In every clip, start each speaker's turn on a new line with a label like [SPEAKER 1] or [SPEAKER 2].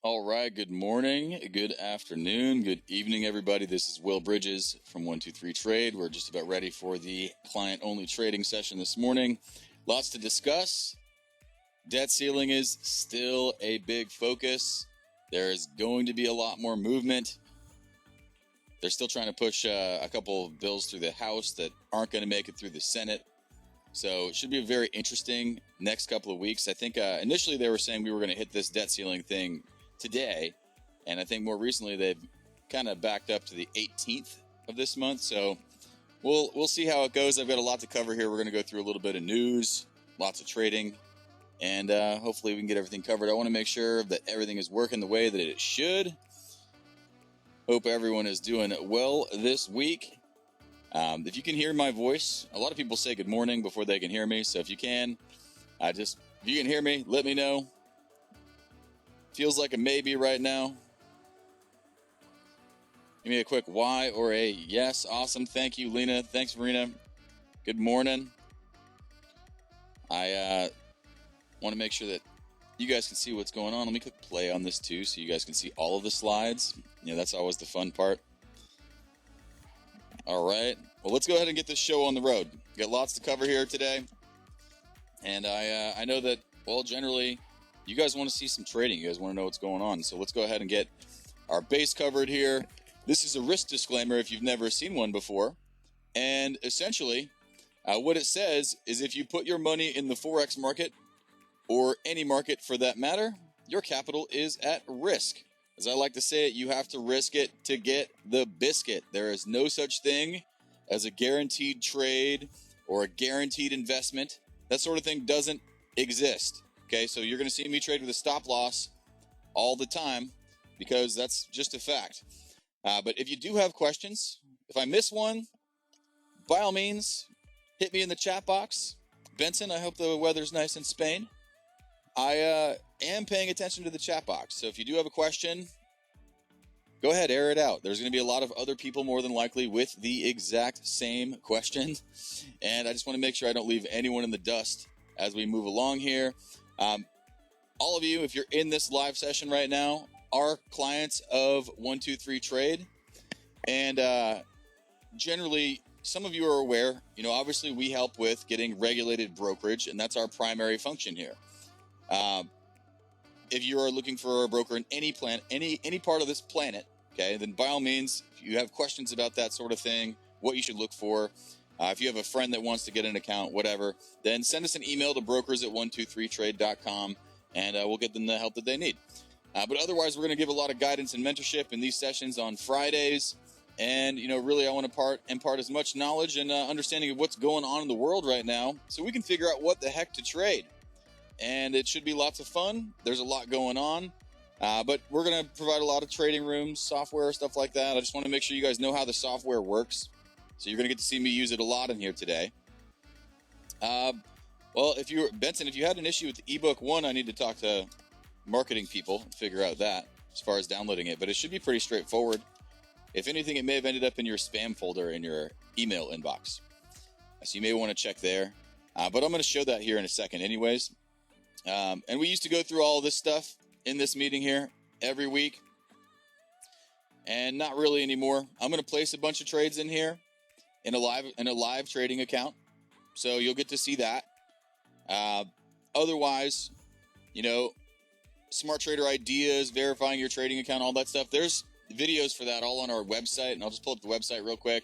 [SPEAKER 1] All right, good morning, good afternoon, good evening, everybody. This is Will Bridges from 123Trade. We're just about ready for the client-only trading session this morning. Lots to discuss. Debt ceiling is still a big focus. There is going to be a lot more movement. They're still trying to push a couple of bills through the House that aren't going to make it through the Senate. So it should be a very interesting next couple of weeks. I think initially they were saying we were going to hit this debt ceiling thing today, and I think more recently they've kind of backed up to the 18th of this month. So we'll see how it goes. I've got a lot to cover here. We're going to go through a little bit of news, lots of trading, and hopefully we can get everything covered. I want to make sure that everything is working the way that it should. Hope everyone is doing well this week. If you can hear my voice, a lot of people say good morning before they can hear me. So if you can, if you can hear me, let me know. Feels like a maybe right now. Give me a quick Y or a yes. Awesome. Thank you, Lena. Thanks, Marina. Good morning. I want to make sure that you guys can see what's going on. Let me click play on this too so you guys can see all of the slides. That's always the fun part. All right. Well, let's go ahead and get this show on the road. Got lots to cover here today. And I know that, well, generally, you guys want to see some trading. You guys want to know what's going on. So let's go ahead and get our base covered here. This is a risk disclaimer if you've never seen one before. And essentially, what it says is if you put your money in the Forex market, or any market for that matter, your capital is at risk. As I like to say it, you have to risk it to get the biscuit. There is no such thing as a guaranteed trade or a guaranteed investment. That sort of thing doesn't exist. Okay, so you're going to see me trade with a stop loss all the time because that's just a fact. But if you do have questions, if I miss one, by all means, hit me in the chat box. Benson, I hope the weather's nice in Spain. I am paying attention to the chat box. So if you do have a question, go ahead, air it out. There's going to be a lot of other people more than likely with the exact same question. And I just want to make sure I don't leave anyone in the dust as we move along here. All of you, if you're in this live session right now, are clients of 123Trade. And generally, some of you are aware, obviously we help with getting regulated brokerage, and that's our primary function here. If you are looking for a broker in any part of this planet, okay, then by all means, if you have questions about that sort of thing, what you should look for, if you have a friend that wants to get an account, whatever, then send us an email to brokers@123trade.com, and we'll get them the help that they need. But otherwise, we're going to give a lot of guidance and mentorship in these sessions on Fridays. And, really, I want to impart as much knowledge and understanding of what's going on in the world right now so we can figure out what the heck to trade. And it should be lots of fun. There's a lot going on. But we're going to provide a lot of trading rooms, software, stuff like that. I just want to make sure you guys know how the software works. So you're going to get to see me use it a lot in here today. Well, Benson, if you had an issue with the ebook 1, I need to talk to marketing people and figure out that as far as downloading it. But it should be pretty straightforward. If anything, it may have ended up in your spam folder in your email inbox. So you may want to check there. But I'm going to show that here in a second anyways. And we used to go through all this stuff in this meeting here every week. And not really anymore. I'm going to place a bunch of trades in here in a live trading account. So you'll get to see that. Otherwise, smart trader ideas, verifying your trading account, all that stuff. There's videos for that all on our website. And I'll just pull up the website real quick.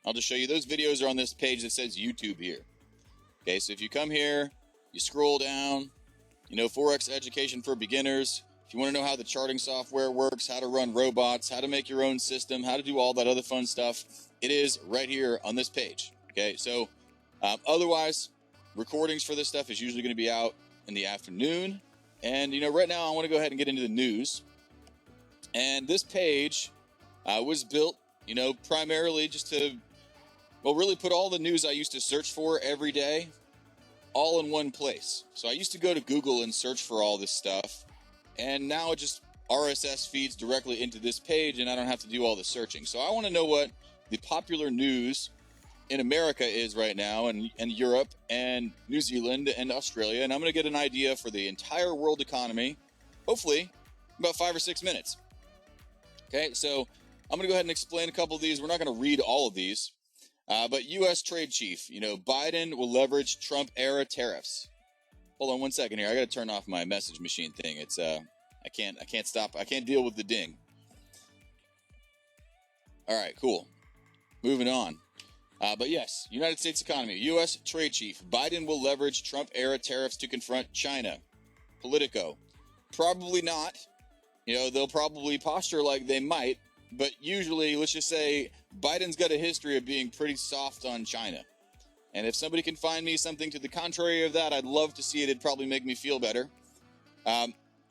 [SPEAKER 1] I'll just show you. Those videos are on this page that says YouTube here. Okay, so if you come here, you scroll down, Forex education for beginners. If you want to know how the charting software works, how to run robots, how to make your own system, how to do all that other fun stuff, it is right here on this page. Okay, so otherwise, recordings for this stuff is usually going to be out in the afternoon. And, right now I want to go ahead and get into the news. And this page was built, primarily just to, really put all the news I used to search for every day all in one place. So I used to go to Google and search for all this stuff. And now it just RSS feeds directly into this page and I don't have to do all the searching. So I want to know what the popular news in America is right now, and Europe and New Zealand and Australia. And I'm going to get an idea for the entire world economy. Hopefully about 5 or 6 minutes. Okay, so I'm going to go ahead and explain a couple of these. We're not going to read all of these, but U.S. trade chief, Biden will leverage Trump-era tariffs. Hold on one second here. I got to turn off my message machine thing. It's I can't stop. I can't deal with the ding. All right, cool. Moving on. But yes, United States economy. U.S. trade chief. Biden will leverage Trump-era tariffs to confront China. Politico. Probably not. They'll probably posture like they might. But usually, let's just say, Biden's got a history of being pretty soft on China. And if somebody can find me something to the contrary of that, I'd love to see it. It'd probably make me feel better.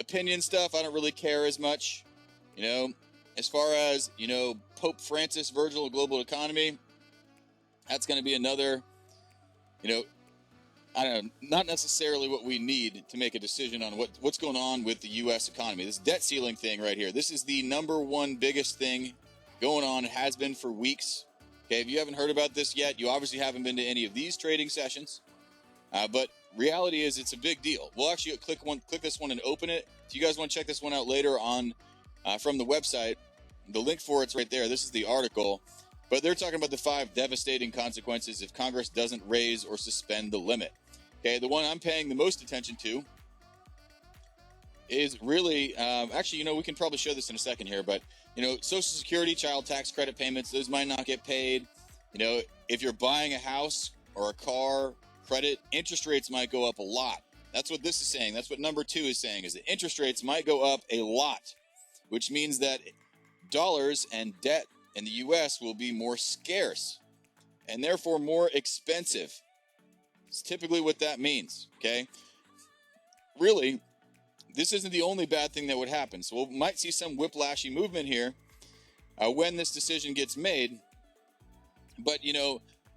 [SPEAKER 1] Opinion stuff, I don't really care as much. As far as, Pope Francis, Virgil, global economy, that's going to be another, I don't know, not necessarily what we need to make a decision on what's going on with the U.S. economy. This debt ceiling thing right here, this is the number one biggest thing going on. It has been for weeks. Okay, if you haven't heard about this yet, you obviously haven't been to any of these trading sessions. But reality is it's a big deal. We'll actually click this one and open it. If you guys want to check this one out later on from the website, the link for it's right there. This is the article. But they're talking about the 5 devastating consequences if Congress doesn't raise or suspend the limit. Okay, the one I'm paying the most attention to is really, actually, we can probably show this in a second here, but, Social Security, child tax credit payments, those might not get paid. If you're buying a house or a car, credit, interest rates might go up a lot. That's what this is saying. That's what number 2 is saying, is that interest rates might go up a lot, which means that dollars and debt in the U.S. will be more scarce and therefore more expensive. It's typically what that means, okay? Really, this isn't the only bad thing that would happen. So we might see some whiplashy movement here when this decision gets made. But,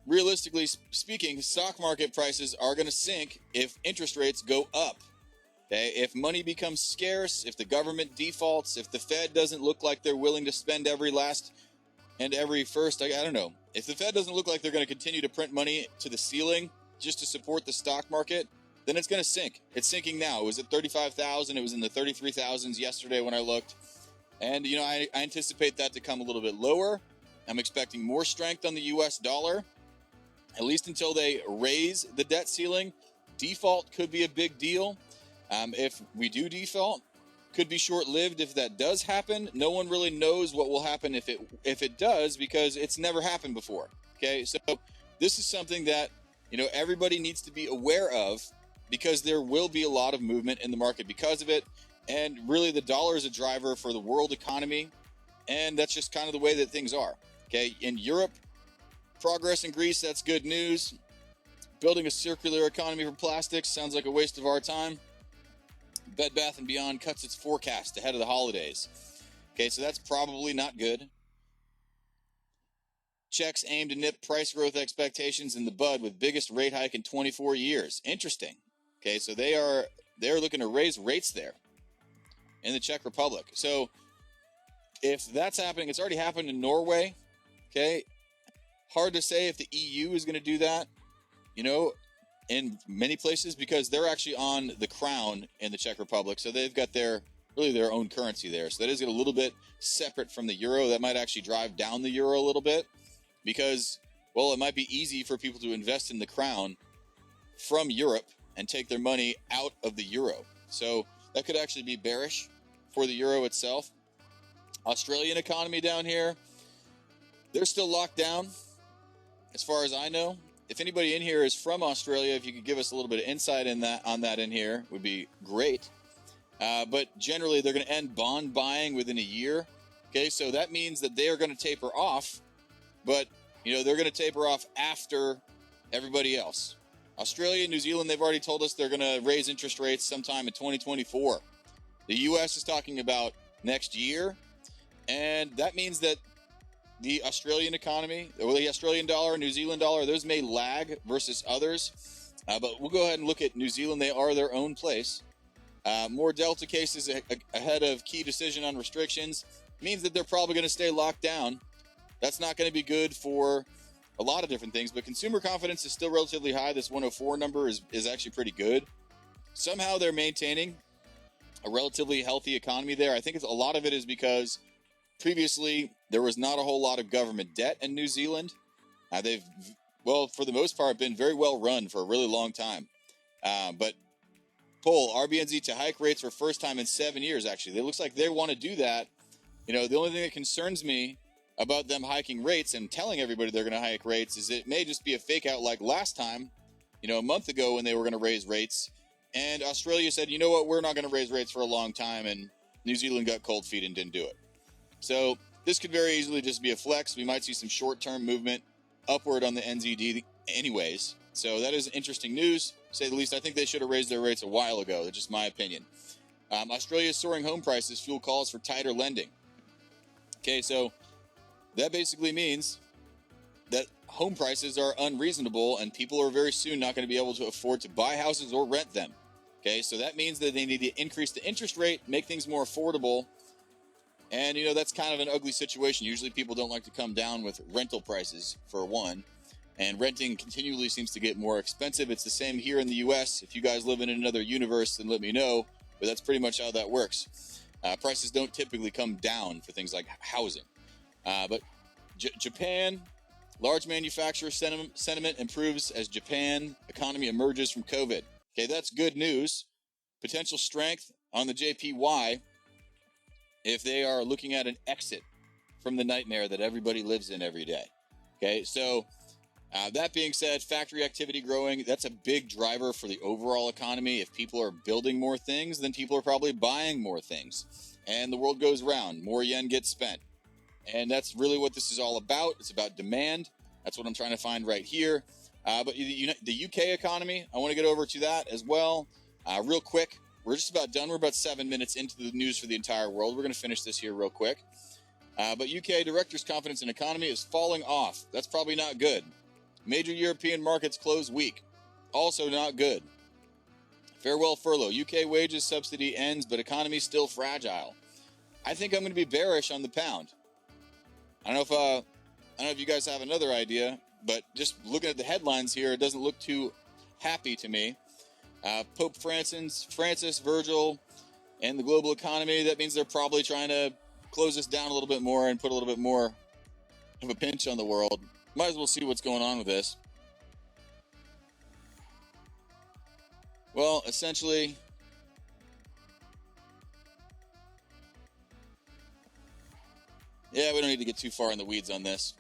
[SPEAKER 1] realistically speaking, stock market prices are going to sink if interest rates go up. Okay? If money becomes scarce, if the government defaults, if the Fed doesn't look like they're willing to spend every last and every first, I don't know. If the Fed doesn't look like they're going to continue to print money to the ceiling just to support the stock market, then it's going to sink. It's sinking now. It was at 35,000. It was in the 33,000s yesterday when I looked. And, I anticipate that to come a little bit lower. I'm expecting more strength on the U.S. dollar, at least until they raise the debt ceiling. Default could be a big deal. If we do default, could be short-lived if that does happen. No one really knows what will happen if it does, because it's never happened before. Okay, so this is something that, everybody needs to be aware of, because there will be a lot of movement in the market because of it. And really, the dollar is a driver for the world economy. And that's just kind of the way that things are. Okay, in Europe, progress in Greece, that's good news. Building a circular economy for plastics sounds like a waste of our time. Bed Bath & Beyond cuts its forecast ahead of the holidays. Okay, so that's probably not good. Checks aim to nip price growth expectations in the bud with biggest rate hike in 24 years. Interesting. Okay, so they're looking to raise rates there in the Czech Republic. So if that's happening, it's already happened in Norway. Okay, hard to say if the EU is going to do that, in many places, because they're actually on the crown in the Czech Republic. So they've got their own currency there. So that is a little bit separate from the euro. That might actually drive down the euro a little bit, because, well, it might be easy for people to invest in the crown from Europe and take their money out of the euro. So that could actually be bearish for the euro itself. Australian economy down here, they're still locked down, as far as I know. If anybody in here is from Australia, if you could give us a little bit of insight on that in here, would be great. But generally, they're going to end bond buying within a year. Okay, so that means that they are going to taper off, but they're going to taper off after everybody else. Australia, New Zealand, they've already told us they're going to raise interest rates sometime in 2024. The U.S. is talking about next year, and that means that the Australian economy, or the Australian dollar, New Zealand dollar, those may lag versus others. But we'll go ahead and look at New Zealand. They are their own place. More Delta cases ahead of key decision on restrictions means that they're probably going to stay locked down. That's not going to be good for a lot of different things, but consumer confidence is still relatively high. This 104 number is actually pretty good. Somehow they're maintaining a relatively healthy economy there. I think a lot of it is because previously there was not a whole lot of government debt in New Zealand. They've, well, for the most part, been very well run for a really long time. But poll RBNZ to hike rates for first time in 7 years. Actually, it looks like they want to do that. You know, the only thing that concerns me about them hiking rates and telling everybody they're going to hike rates is it may just be a fake out like last time, you know, a month ago when they were going to raise rates. And Australia said, you know what, we're not going to raise rates for a long time. And New Zealand got cold feet and didn't do it. So this could very easily just be a flex. We might see some short-term movement upward on the NZD anyways. So that is interesting news, to say the least. I think they should have raised their rates a while ago. That's just my opinion. Australia's soaring home prices fuel calls for tighter lending. Okay, so that basically means that home prices are unreasonable and people are very soon not going to be able to afford to buy houses or rent them. Okay, so that means that they need to increase the interest rate, make things more affordable. And, you know, that's kind of an ugly situation. Usually people don't like to come down with rental prices, for one. And renting continually seems to get more expensive. It's the same here in the U.S. If you guys live in another universe, then let me know. But that's pretty much how that works. Prices don't typically come down for things like housing. But Japan, large manufacturer sentiment improves as Japan economy emerges from COVID. Okay, that's good news. Potential strength on the JPY if they are looking at an exit from the nightmare that everybody lives in every day. Okay, so that being said, factory activity growing, that's a big driver for the overall economy. If people are building more things, then people are probably buying more things. And the world goes round. More yen gets spent. And that's really what this is all about. It's about demand. That's what I'm trying to find right here. But the UK economy, I want to get over to that as well. Real quick, we're just about done. We're about 7 minutes into the news for the entire world. We're going to finish this here real quick. But UK directors' confidence in economy is falling off. That's probably not good. Major European markets close weak. Also not good. Farewell furlough. UK wages subsidy ends, but economy still fragile. I think I'm going to be bearish on the pound. I don't know if you guys have another idea, but just looking at the headlines here, it doesn't look too happy to me. Pope Francis, Virgil, and the global economy, that means they're probably trying to close this down a little bit more and put a little bit more of a pinch on the world. Might as well see what's going on with this. Well, essentially, yeah, we don't need to get too far in the weeds on this.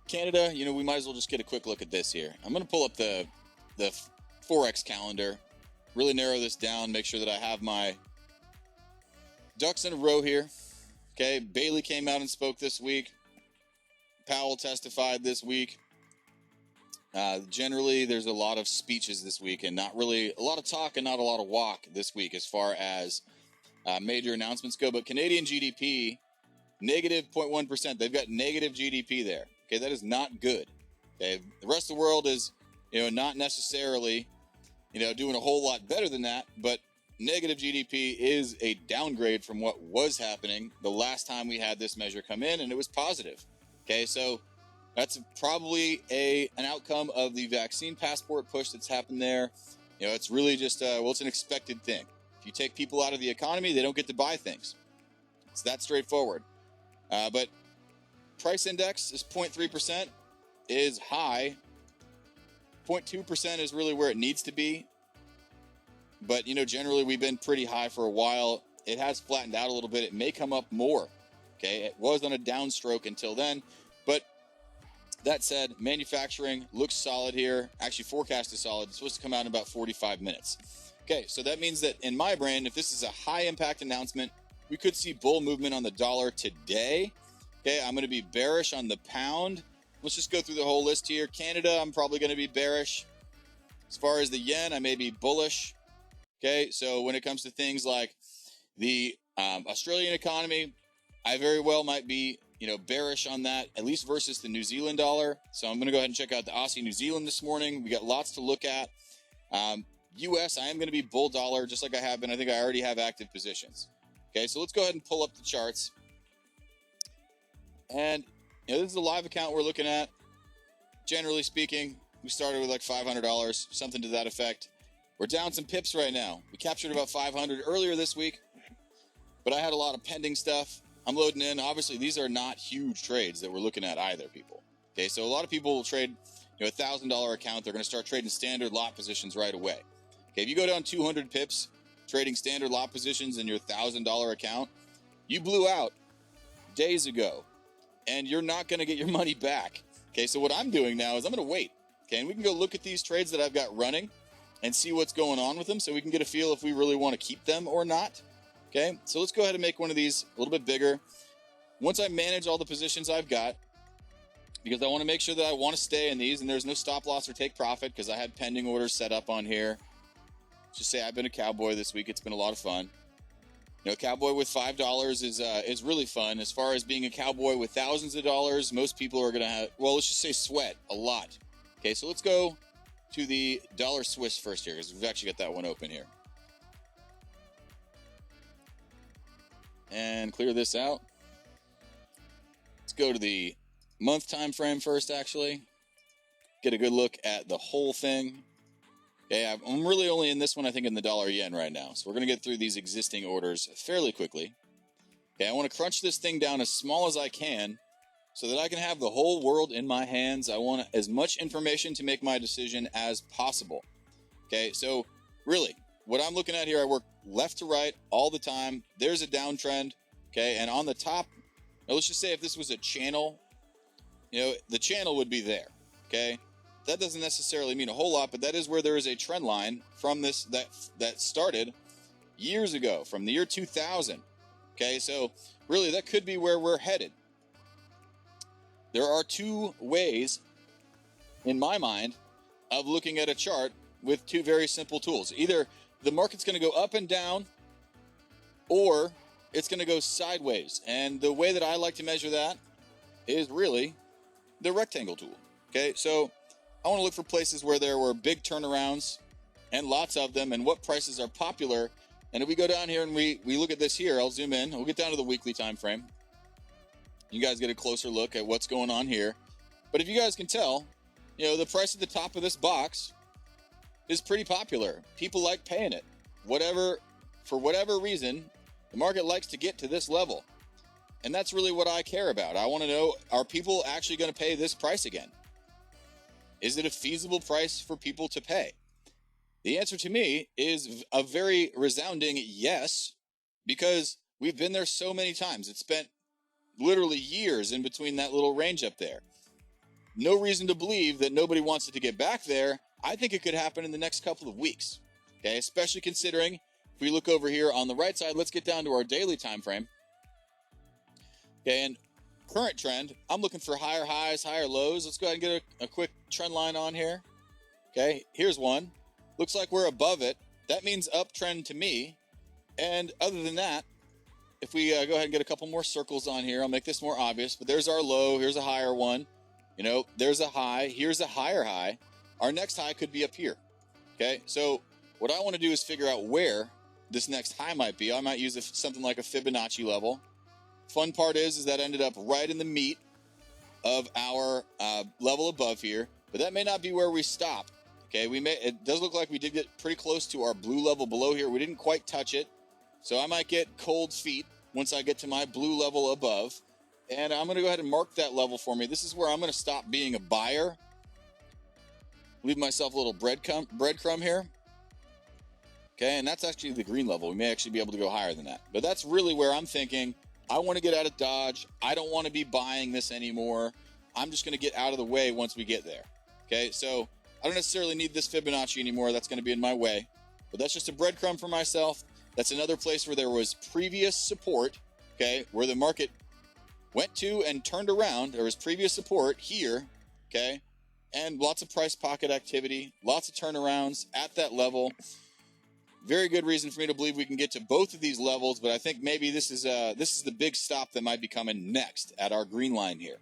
[SPEAKER 1] Canada, you know, we might as well just get a quick look at this here. I'm going to pull up the Forex calendar, really narrow this down, make sure that I have my ducks in a row here. Okay, Bailey came out and spoke this week. Powell testified this week. Generally, there's a lot of speeches this week and not really a lot of talk and not a lot of walk this week as far as major announcements go. But Canadian GDP, negative 0.1%. They've got negative GDP there. Okay, that is not good. Okay, the rest of the world is, you know, not necessarily, you know, doing a whole lot better than that. But negative GDP is a downgrade from what was happening the last time we had this measure come in, and it was positive. Okay, so that's probably an outcome of the vaccine passport push that's happened there. You know, it's really just, well, it's an expected thing. If you take people out of the economy, they don't get to buy things. It's that straightforward. But price index is 0.3%, is high. 0.2% is really where it needs to be. But, you know, generally we've been pretty high for a while. It has flattened out a little bit. It may come up more. Okay, it was on a downstroke until then. But that said, manufacturing looks solid here. Actually, forecast is solid. It's supposed to come out in about 45 minutes. Okay, so that means that in my brain, if this is a high impact announcement, we could see bull movement on the dollar today. Okay, I'm going to be bearish on the pound. Let's just go through the whole list here. Canada, I'm probably going to be bearish. As far as the yen, I may be bullish. Okay, so when it comes to things like the Australian economy, I very well might be, you know, bearish on that, at least versus the New Zealand dollar. So I'm going to go ahead and check out the Aussie New Zealand this morning. We got lots to look at. US, I am going to be bull dollar, just like I have been. I think I already have active positions. Okay, so let's go ahead and pull up the charts. And, you know, this is a live account we're looking at. Generally speaking, we started with like $500, something to that effect. We're down some pips right now. We captured about 500 earlier this week, but I had a lot of pending stuff. I'm loading in. Obviously, these are not huge trades that we're looking at either, people. Okay, so a lot of people will trade, a $1,000 account. They're going to start trading standard lot positions right away. Okay, if you go down 200 pips trading standard lot positions in your $1,000 account, you blew out days ago, and you're not going to get your money back. Okay, so what I'm doing now is I'm going to wait. Okay, and we can go look at these trades that I've got running and see what's going on with them so we can get a feel if we really want to keep them or not. Okay, so let's go ahead and make one of these a little bit bigger. Once I manage all the positions I've got, because I want to make sure that I want to stay in these and there's no stop loss or take profit because I had pending orders set up on here. Just say I've been a cowboy this week. It's been a lot of fun. A cowboy with $5 is really fun. As far as being a cowboy with thousands of dollars, most people are going to have, well, let's just say sweat a lot. Okay, so let's go to the dollar Swiss first here because we've actually got that one open here. And clear this out. Let's go to the month time frame first, actually. Get a good look at the whole thing. Okay, I'm really only in this one, I think, in the dollar yen right now. So we're going to get through these existing orders fairly quickly. Okay, I want to crunch this thing down as small as I can so that I can have the whole world in my hands. I want as much information to make my decision as possible. Okay, so really, what I'm looking at here, I work left to right all the time. There's a downtrend, okay, and on the top, now let's just say if this was a channel, the channel would be there, okay? That doesn't necessarily mean a whole lot, but that is where there is a trend line from this that started years ago, from the year 2000, okay? So really, that could be where we're headed. There are two ways, in my mind, of looking at a chart with two very simple tools. Either the market's going to go up and down, or it's going to go sideways. And the way that I like to measure that is really the rectangle tool. Okay, so I want to look for places where there were big turnarounds and lots of them and what prices are popular. And if we go down here and we look at this here, I'll zoom in. We'll get down to the weekly time frame. You guys get a closer look at what's going on here. But if you guys can tell, the price at the top of this box is pretty popular. People like paying it. For whatever reason, the market likes to get to this level. And that's really what I care about. I want to know, are people actually going to pay this price again? Is it a feasible price for people to pay? The answer to me is a very resounding yes, because we've been there so many times. It's spent literally years in between that little range up there. No reason to believe that nobody wants it to get back there. I think it could happen in the next couple of weeks, okay? Especially considering, if we look over here on the right side, let's get down to our daily time frame. Okay, and current trend, I'm looking for higher highs, higher lows. Let's go ahead and get a quick trend line on here. Okay, here's one. Looks like we're above it. That means uptrend to me. And other than that, if we go ahead and get a couple more circles on here, I'll make this more obvious. But there's our low. Here's a higher one. There's a high. Here's a higher high. Our next high could be up here. Okay, so what I want to do is figure out where this next high might be. I might use something like a Fibonacci level. Fun part is that ended up right in the meat of our level above here, but that may not be where we stop. Okay, it does look like we did get pretty close to our blue level below here. We didn't quite touch it, so I might get cold feet once I get to my blue level above, and I'm going to go ahead and mark that level for me. This is where I'm going to stop being a buyer. Leave myself a little breadcrumb here. Okay, and that's actually the green level. We may actually be able to go higher than that, but that's really where I'm thinking I want to get out of Dodge. I don't want to be buying this anymore. I'm just going to get out of the way once we get there. Okay, so I don't necessarily need this Fibonacci anymore. That's going to be in my way, but that's just a breadcrumb for myself. That's another place where there was previous support, okay, where the market went to and turned around. There was previous support here, okay, and lots of price pocket activity, lots of turnarounds at that level. Very good reason for me to believe we can get to both of these levels, but I think maybe this is the big stop that might be coming next at our green line here.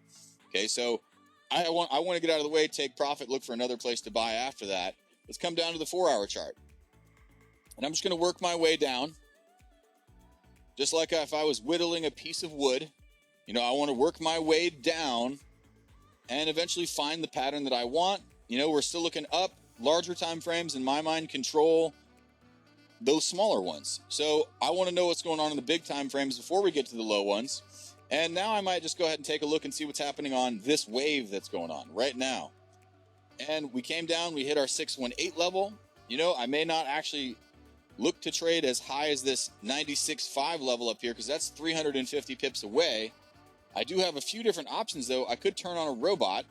[SPEAKER 1] Okay, so I want to get out of the way, take profit, look for another place to buy after that. Let's come down to the 4-hour chart. And I'm just going to work my way down. Just like if I was whittling a piece of wood, I want to work my way down and eventually find the pattern that I want. We're still looking up. larger time frames, in my mind, control those smaller ones. So I want to know what's going on in the big time frames before we get to the low ones. And now I might just go ahead and take a look and see what's happening on this wave that's going on right now. And we came down, we hit our 618 level. You know, I may not actually look to trade as high as this 96.5 level up here, because that's 350 pips away. I do have a few different options though. I could turn on a robot,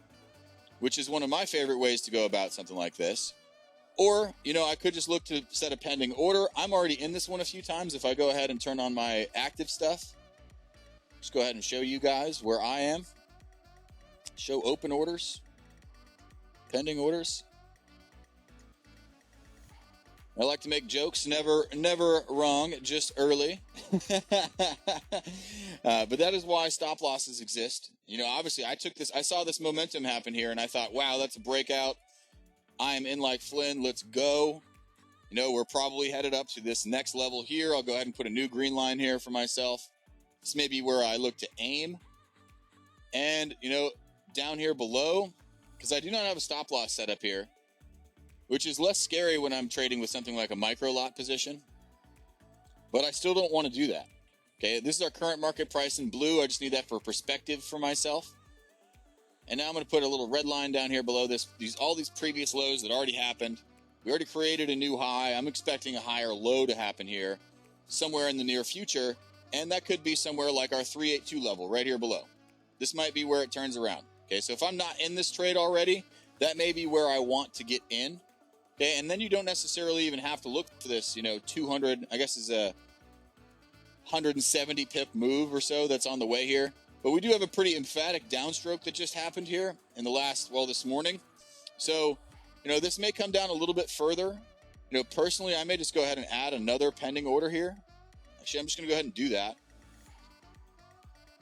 [SPEAKER 1] which is one of my favorite ways to go about something like this. Or, you know, I could just look to set a pending order. I'm already in this one a few times. If I go ahead and turn on my active stuff, just go ahead and show you guys where I am. Show open orders, pending orders. I like to make jokes, never wrong, just early. But that is why stop losses exist. You know, obviously I saw this momentum happen here and I thought, wow, that's a breakout. I am in like Flynn, let's go. You know, we're probably headed up to this next level here. I'll go ahead and put a new green line here for myself. This may be where I look to aim. And, you know, down here below, because I do not have a stop loss set up here, which is less scary when I'm trading with something like a micro lot position. But I still don't want to do that. Okay, this is our current market price in blue. I just need that for perspective for myself. And now I'm going to put a little red line down here below this. All these previous lows that already happened. We already created a new high. I'm expecting a higher low to happen here somewhere in the near future. And that could be somewhere like our 382 level right here below. This might be where it turns around. Okay, so if I'm not in this trade already, that may be where I want to get in. Okay, and then you don't necessarily even have to look for this, you know, 200, I guess is a 170 pip move or so that's on the way here. But we do have a pretty emphatic downstroke that just happened here in the last, well, this morning. So, you know, this may come down a little bit further. You know, personally, I may just go ahead and add another pending order here. Actually, I'm just going to go ahead and do that.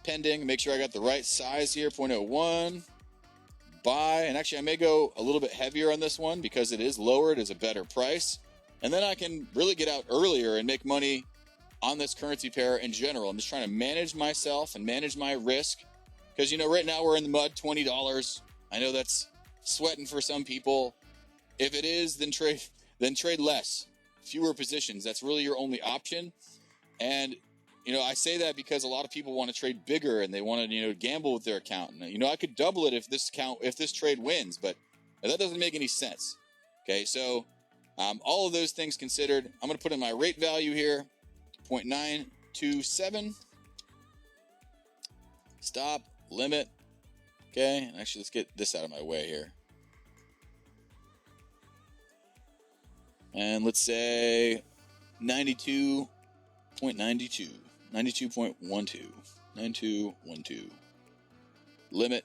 [SPEAKER 1] Pending, make sure I got the right size here, 0.01. Buy, and actually I may go a little bit heavier on this one because it is lower, it is a better price. And then I can really get out earlier and make money on this currency pair in general. I'm just trying to manage myself and manage my risk because, you know, right now we're in the mud, $20. I know that's sweating for some people. If it is, then trade less, fewer positions. That's really your only option. And, you know, I say that because a lot of people want to trade bigger and they want to, you know, gamble with their account. And, you know, I could double it if this trade wins, but that doesn't make any sense. Okay, so all of those things considered, I'm going to put in my rate value here, 0.927. Stop, limit. Okay, and actually let's get this out of my way here. And let's say 92.92. 92.12, 92.12, limit.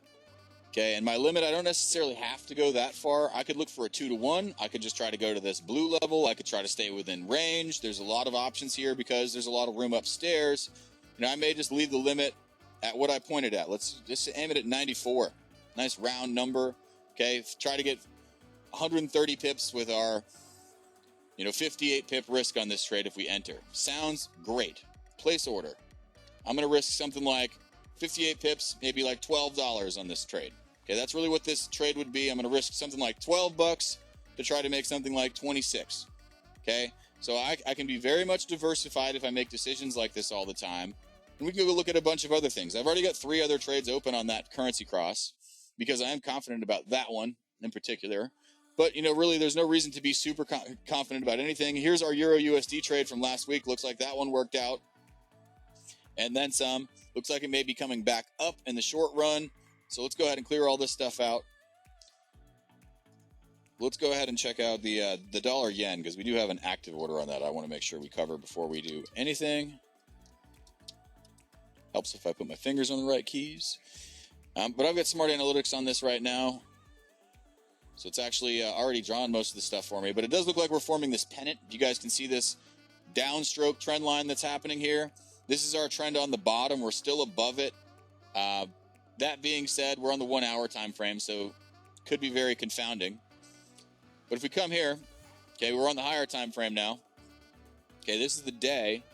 [SPEAKER 1] Okay, and my limit, I don't necessarily have to go that far. I could look for a 2-to-1. I could just try to go to this blue level. I could try to stay within range. There's a lot of options here because there's a lot of room upstairs. You know, I may just leave the limit at what I pointed at. Let's just aim it at 94. Nice round number. Okay, try to get 130 pips with our, you know, 58 pip risk on this trade if we enter. Sounds great. Place order. I'm going to risk something like 58 pips, maybe like $12 on this trade. Okay, that's really what this trade would be. I'm going to risk something like $12 to try to make something like 26. Okay, so I can be very much diversified if I make decisions like this all the time. And we can go look at a bunch of other things. I've already got 3 other trades open on that currency cross because I am confident about that one in particular. But, you know, really, there's no reason to be super confident about anything. Here's our Euro USD trade from last week. Looks like that one worked out. And then some. Looks like it may be coming back up in the short run. So let's go ahead and clear all this stuff out. Let's go ahead and check out the dollar yen because we do have an active order on that. I want to make sure we cover before we do anything. Helps if I put my fingers on the right keys. But I've got smart analytics on this right now. So it's actually already drawn most of the stuff for me. But it does look like we're forming this pennant. You guys can see this downstroke trend line that's happening here. This is our trend on the bottom. We're still above it. That being said, we're on the 1 hour time frame, so could be very confounding. But if we come here, okay, we're on the higher time frame now. Okay, this is the day.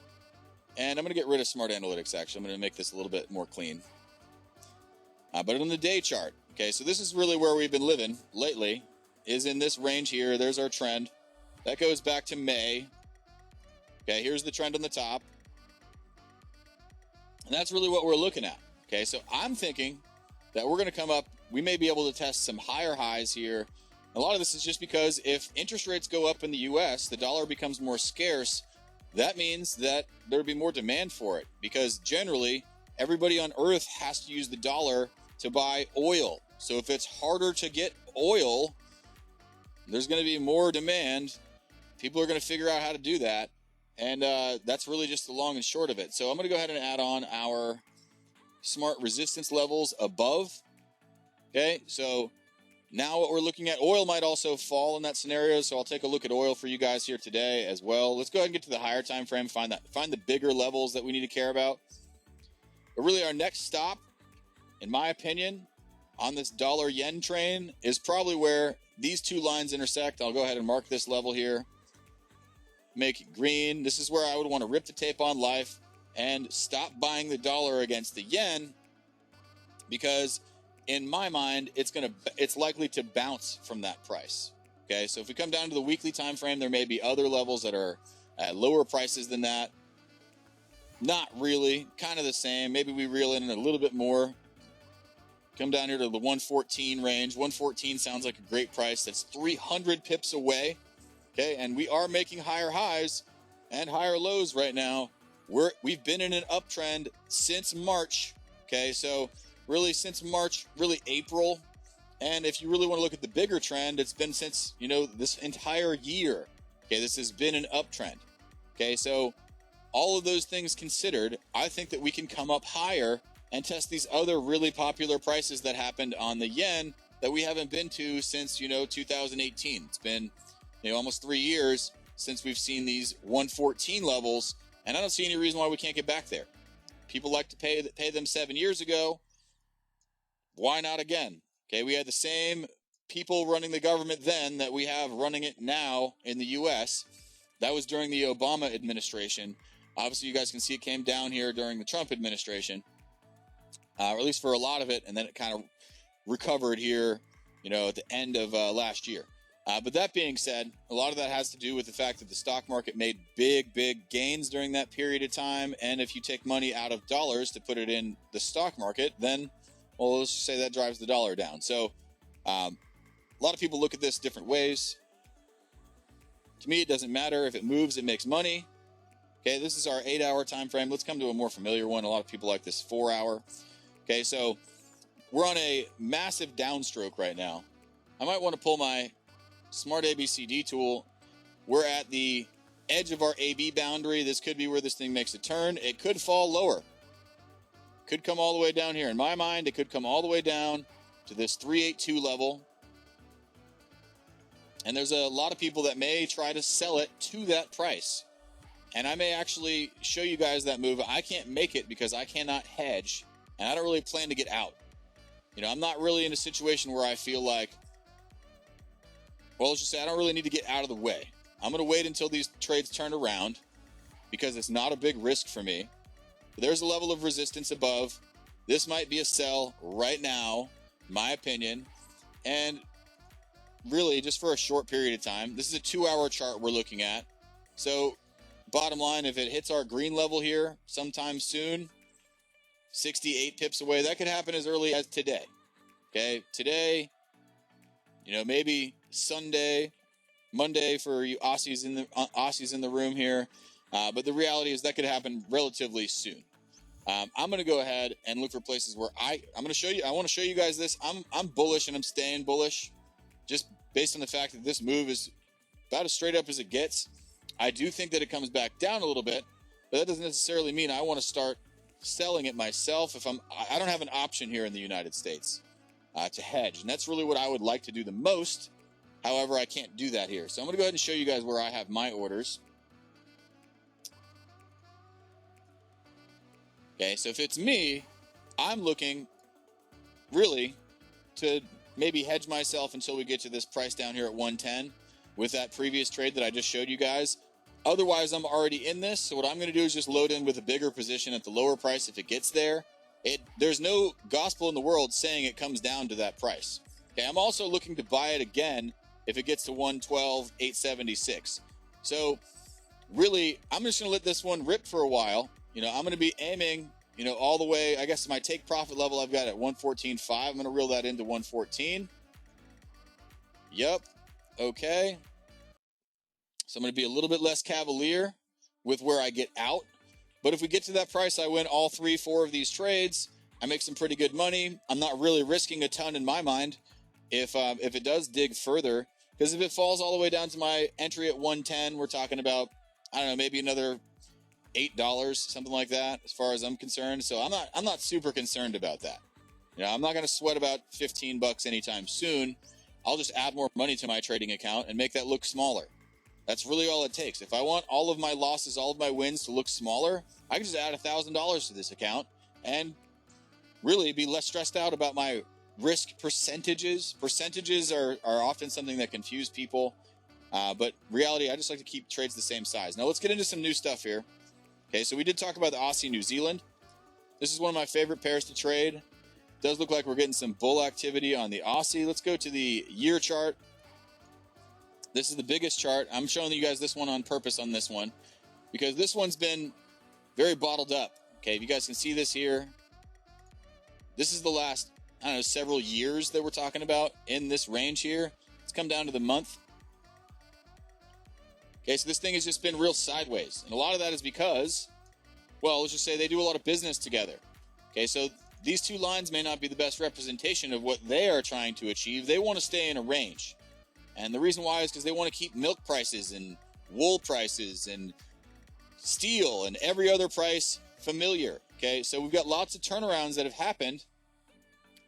[SPEAKER 1] And I'm going to get rid of smart analytics, actually. I'm going to make this a little bit more clean. But on the day chart, okay, so this is really where we've been living lately. is in this range here. There's our trend. That goes back to May. Okay, here's the trend on the top. And that's really what we're looking at. Okay, so I'm thinking that we're going to come up. We may be able to test some higher highs here. A lot of this is just because if interest rates go up in the U.S., the dollar becomes more scarce. That means that there'll be more demand for it because generally everybody on earth has to use the dollar to buy oil. So if it's harder to get oil, there's going to be more demand. People are going to figure out how to do that. And that's really just the long and short of it. So I'm going to go ahead and add on our smart resistance levels above. Okay, so now what we're looking at, oil might also fall in that scenario. So I'll take a look at oil for you guys here today as well. Let's go ahead and get to the higher time frame, find the bigger levels that we need to care about. But really our next stop, in my opinion, on this dollar yen train is probably where these two lines intersect. I'll go ahead and mark this level here. Make it green. This is where I would want to rip the tape on life and stop buying the dollar against the yen, because in my mind it's likely to bounce from that price. Okay, so if we come down to the weekly time frame, there may be other levels that are at lower prices than that. Not really, kind of the same. Maybe we reel in a little bit more. Come down here to the 114 range. 114 sounds like a great price. That's 300 pips away. Okay, and we are making higher highs and higher lows right now. We've been in an uptrend since March. Okay, so really since March, really April. And if you really want to look at the bigger trend, it's been since, this entire year. Okay, this has been an uptrend. Okay, so all of those things considered, I think that we can come up higher and test these other really popular prices that happened on the yen that we haven't been to since, 2018. It's been, almost 3 years since we've seen these 114 levels, and I don't see any reason why we can't get back there. People like to pay them 7 years ago. Why not again? Okay, we had the same people running the government then that we have running it now in the U.S. That was during the Obama administration. Obviously, you guys can see it came down here during the Trump administration, or at least for a lot of it, and then it kind of recovered here, at the end of last year. But that being said, a lot of that has to do with the fact that the stock market made big gains during that period of time. And if you take money out of dollars to put it in the stock market, then, well, let's just say that drives the dollar down. So a lot of people look at this different ways. To me, it doesn't matter. If it moves, it makes money. Okay, this is our 8-hour time frame. Let's come to a more familiar one. A lot of people like this 4-hour. Okay, so we're on a massive downstroke right now. I might want to pull my Smart ABCD tool. We're at the edge of our AB boundary. This could be where this thing makes a turn. It could fall lower. Could come all the way down here. In my mind, it could come all the way down to this 382 level. And there's a lot of people that may try to sell it to that price. And I may actually show you guys that move. I can't make it because I cannot hedge, and I don't really plan to get out. I'm not really in a situation where I feel like, well, let's just say I don't really need to get out of the way. I'm going to wait until these trades turn around because it's not a big risk for me. But there's a level of resistance above. This might be a sell right now, in my opinion. And really, just for a short period of time. This is a 2-hour chart we're looking at. So, bottom line, if it hits our green level here sometime soon, 68 pips away, that could happen as early as today. Okay, today, maybe Sunday, Monday for you Aussies in the room here. But the reality is that could happen relatively soon. I'm going to go ahead and look for places where I'm going to show you. I want to show you guys this. I'm bullish and I'm staying bullish, just based on the fact that this move is about as straight up as it gets. I do think that it comes back down a little bit, but that doesn't necessarily mean I want to start selling it myself. I don't have an option here in the United States to hedge, and that's really what I would like to do the most. However, I can't do that here. So I'm going to go ahead and show you guys where I have my orders. Okay, so if it's me, I'm looking really to maybe hedge myself until we get to this price down here at 110 with that previous trade that I just showed you guys. Otherwise, I'm already in this, so what I'm going to do is just load in with a bigger position at the lower price if it gets there. There's no gospel in the world saying it comes down to that price. Okay, I'm also looking to buy it again if it gets to 112,876. So really, I'm just going to let this one rip for a while. I'm going to be aiming, all the way. I guess my take profit level I've got at 114.5. I'm going to reel that into 114. Yep. Okay. So I'm going to be a little bit less cavalier with where I get out. But if we get to that price, I win all 3-4 of these trades. I make some pretty good money. I'm not really risking a ton in my mind if it does dig further. Because if it falls all the way down to my entry at 110, we're talking about, I don't know, maybe another $8, something like that, as far as I'm concerned. So I'm not super concerned about that. I'm not going to sweat about $15 anytime soon. I'll just add more money to my trading account and make that look smaller. That's really all it takes. If I want all of my losses, all of my wins to look smaller, I can just add $1,000 to this account and really be less stressed out about my risk percentages. Percentages are often something that confuse people. But reality, I just like to keep trades the same size. Now let's get into some new stuff here. Okay, so we did talk about the Aussie New Zealand. This is one of my favorite pairs to trade. It does look like we're getting some bull activity on the Aussie. Let's go to the year chart. This is the biggest chart. I'm showing you guys this one on purpose on this one because this one's been very bottled up. Okay, if you guys can see this here, this is the last, I don't know, several years that we're talking about in this range here. Let's come down to the month. Okay, so this thing has just been real sideways. And a lot of that is because, well, let's just say they do a lot of business together. Okay, so these two lines may not be the best representation of what they are trying to achieve. They want to stay in a range. And the reason why is because they want to keep milk prices and wool prices and steel and every other price familiar. Okay, so we've got lots of turnarounds that have happened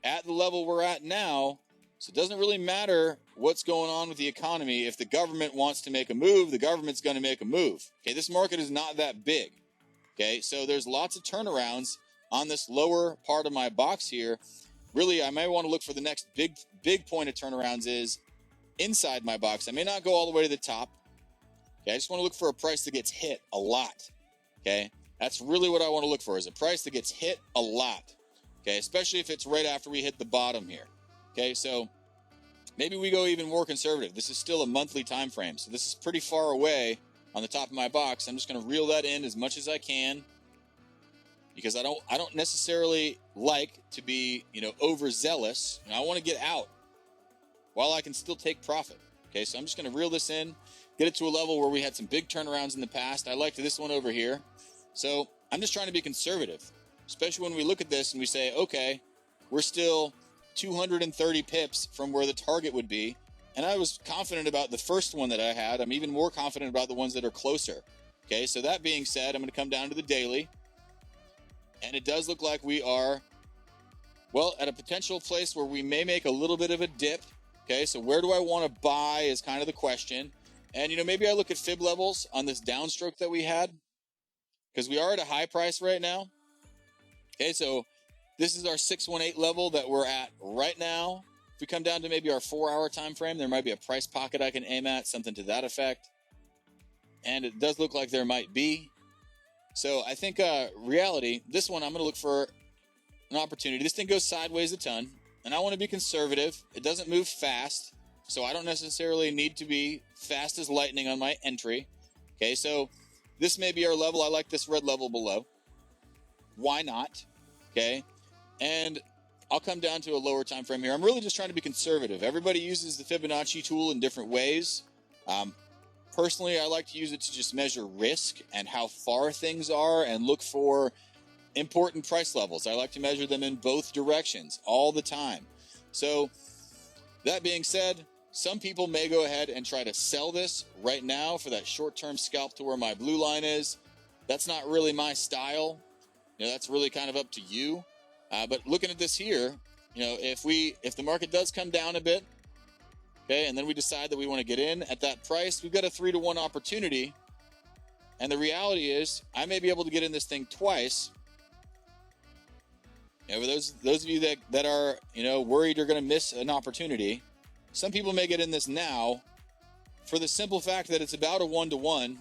[SPEAKER 1] at the level we're at now. So it doesn't really matter what's going on with the economy. If the government wants to make a move, the government's going to make a move. Okay, this market is not that big. Okay, so there's lots of turnarounds on this lower part of my box here. Really, I may want to look for the next big point of turnarounds is inside my box. I may not go all the way to the top. Okay, I just want to look for a price that gets hit a lot. Okay, that's really what I want to look for, is a price that gets hit a lot. Okay, especially if it's right after we hit the bottom here. Okay, so maybe we go even more conservative. This is still a monthly time frame, so this is pretty far away on the top of my box. I'm just going to reel that in as much as I can because I don't necessarily like to be, overzealous, and I want to get out while I can still take profit. Okay, so I'm just going to reel this in, get it to a level where we had some big turnarounds in the past. I liked this one over here. So I'm just trying to be conservative, especially when we look at this and we say, okay, we're still 230 pips from where the target would be. And I was confident about the first one that I had. I'm even more confident about the ones that are closer. Okay, so that being said, I'm going to come down to the daily. And it does look like we are, well, at a potential place where we may make a little bit of a dip. Okay, so where do I want to buy is kind of the question. And, maybe I look at fib levels on this downstroke that we had because we are at a high price right now. Okay, so this is our 618 level that we're at right now. If we come down to maybe our 4-hour time frame, there might be a price pocket I can aim at, something to that effect. And it does look like there might be. So I think reality, this one I'm going to look for an opportunity. This thing goes sideways a ton. And I want to be conservative. It doesn't move fast, so I don't necessarily need to be fast as lightning on my entry. Okay, so this may be our level. I like this red level below. Why not? Okay, and I'll come down to a lower time frame here. I'm really just trying to be conservative. Everybody uses the Fibonacci tool in different ways. Personally, I like to use it to just measure risk and how far things are and look for important price levels. I like to measure them in both directions all the time. So that being said, some people may go ahead and try to sell this right now for that short-term scalp to where my blue line is. That's not really my style. That's really kind of up to you. But looking at this here, if the market does come down a bit, okay, and then we decide that we want to get in at that price, we've got a 3-to-1 opportunity. And the reality is, I may be able to get in this thing twice. For those of you that are, worried you're going to miss an opportunity, some people may get in this now for the simple fact that it's about a 1-to-1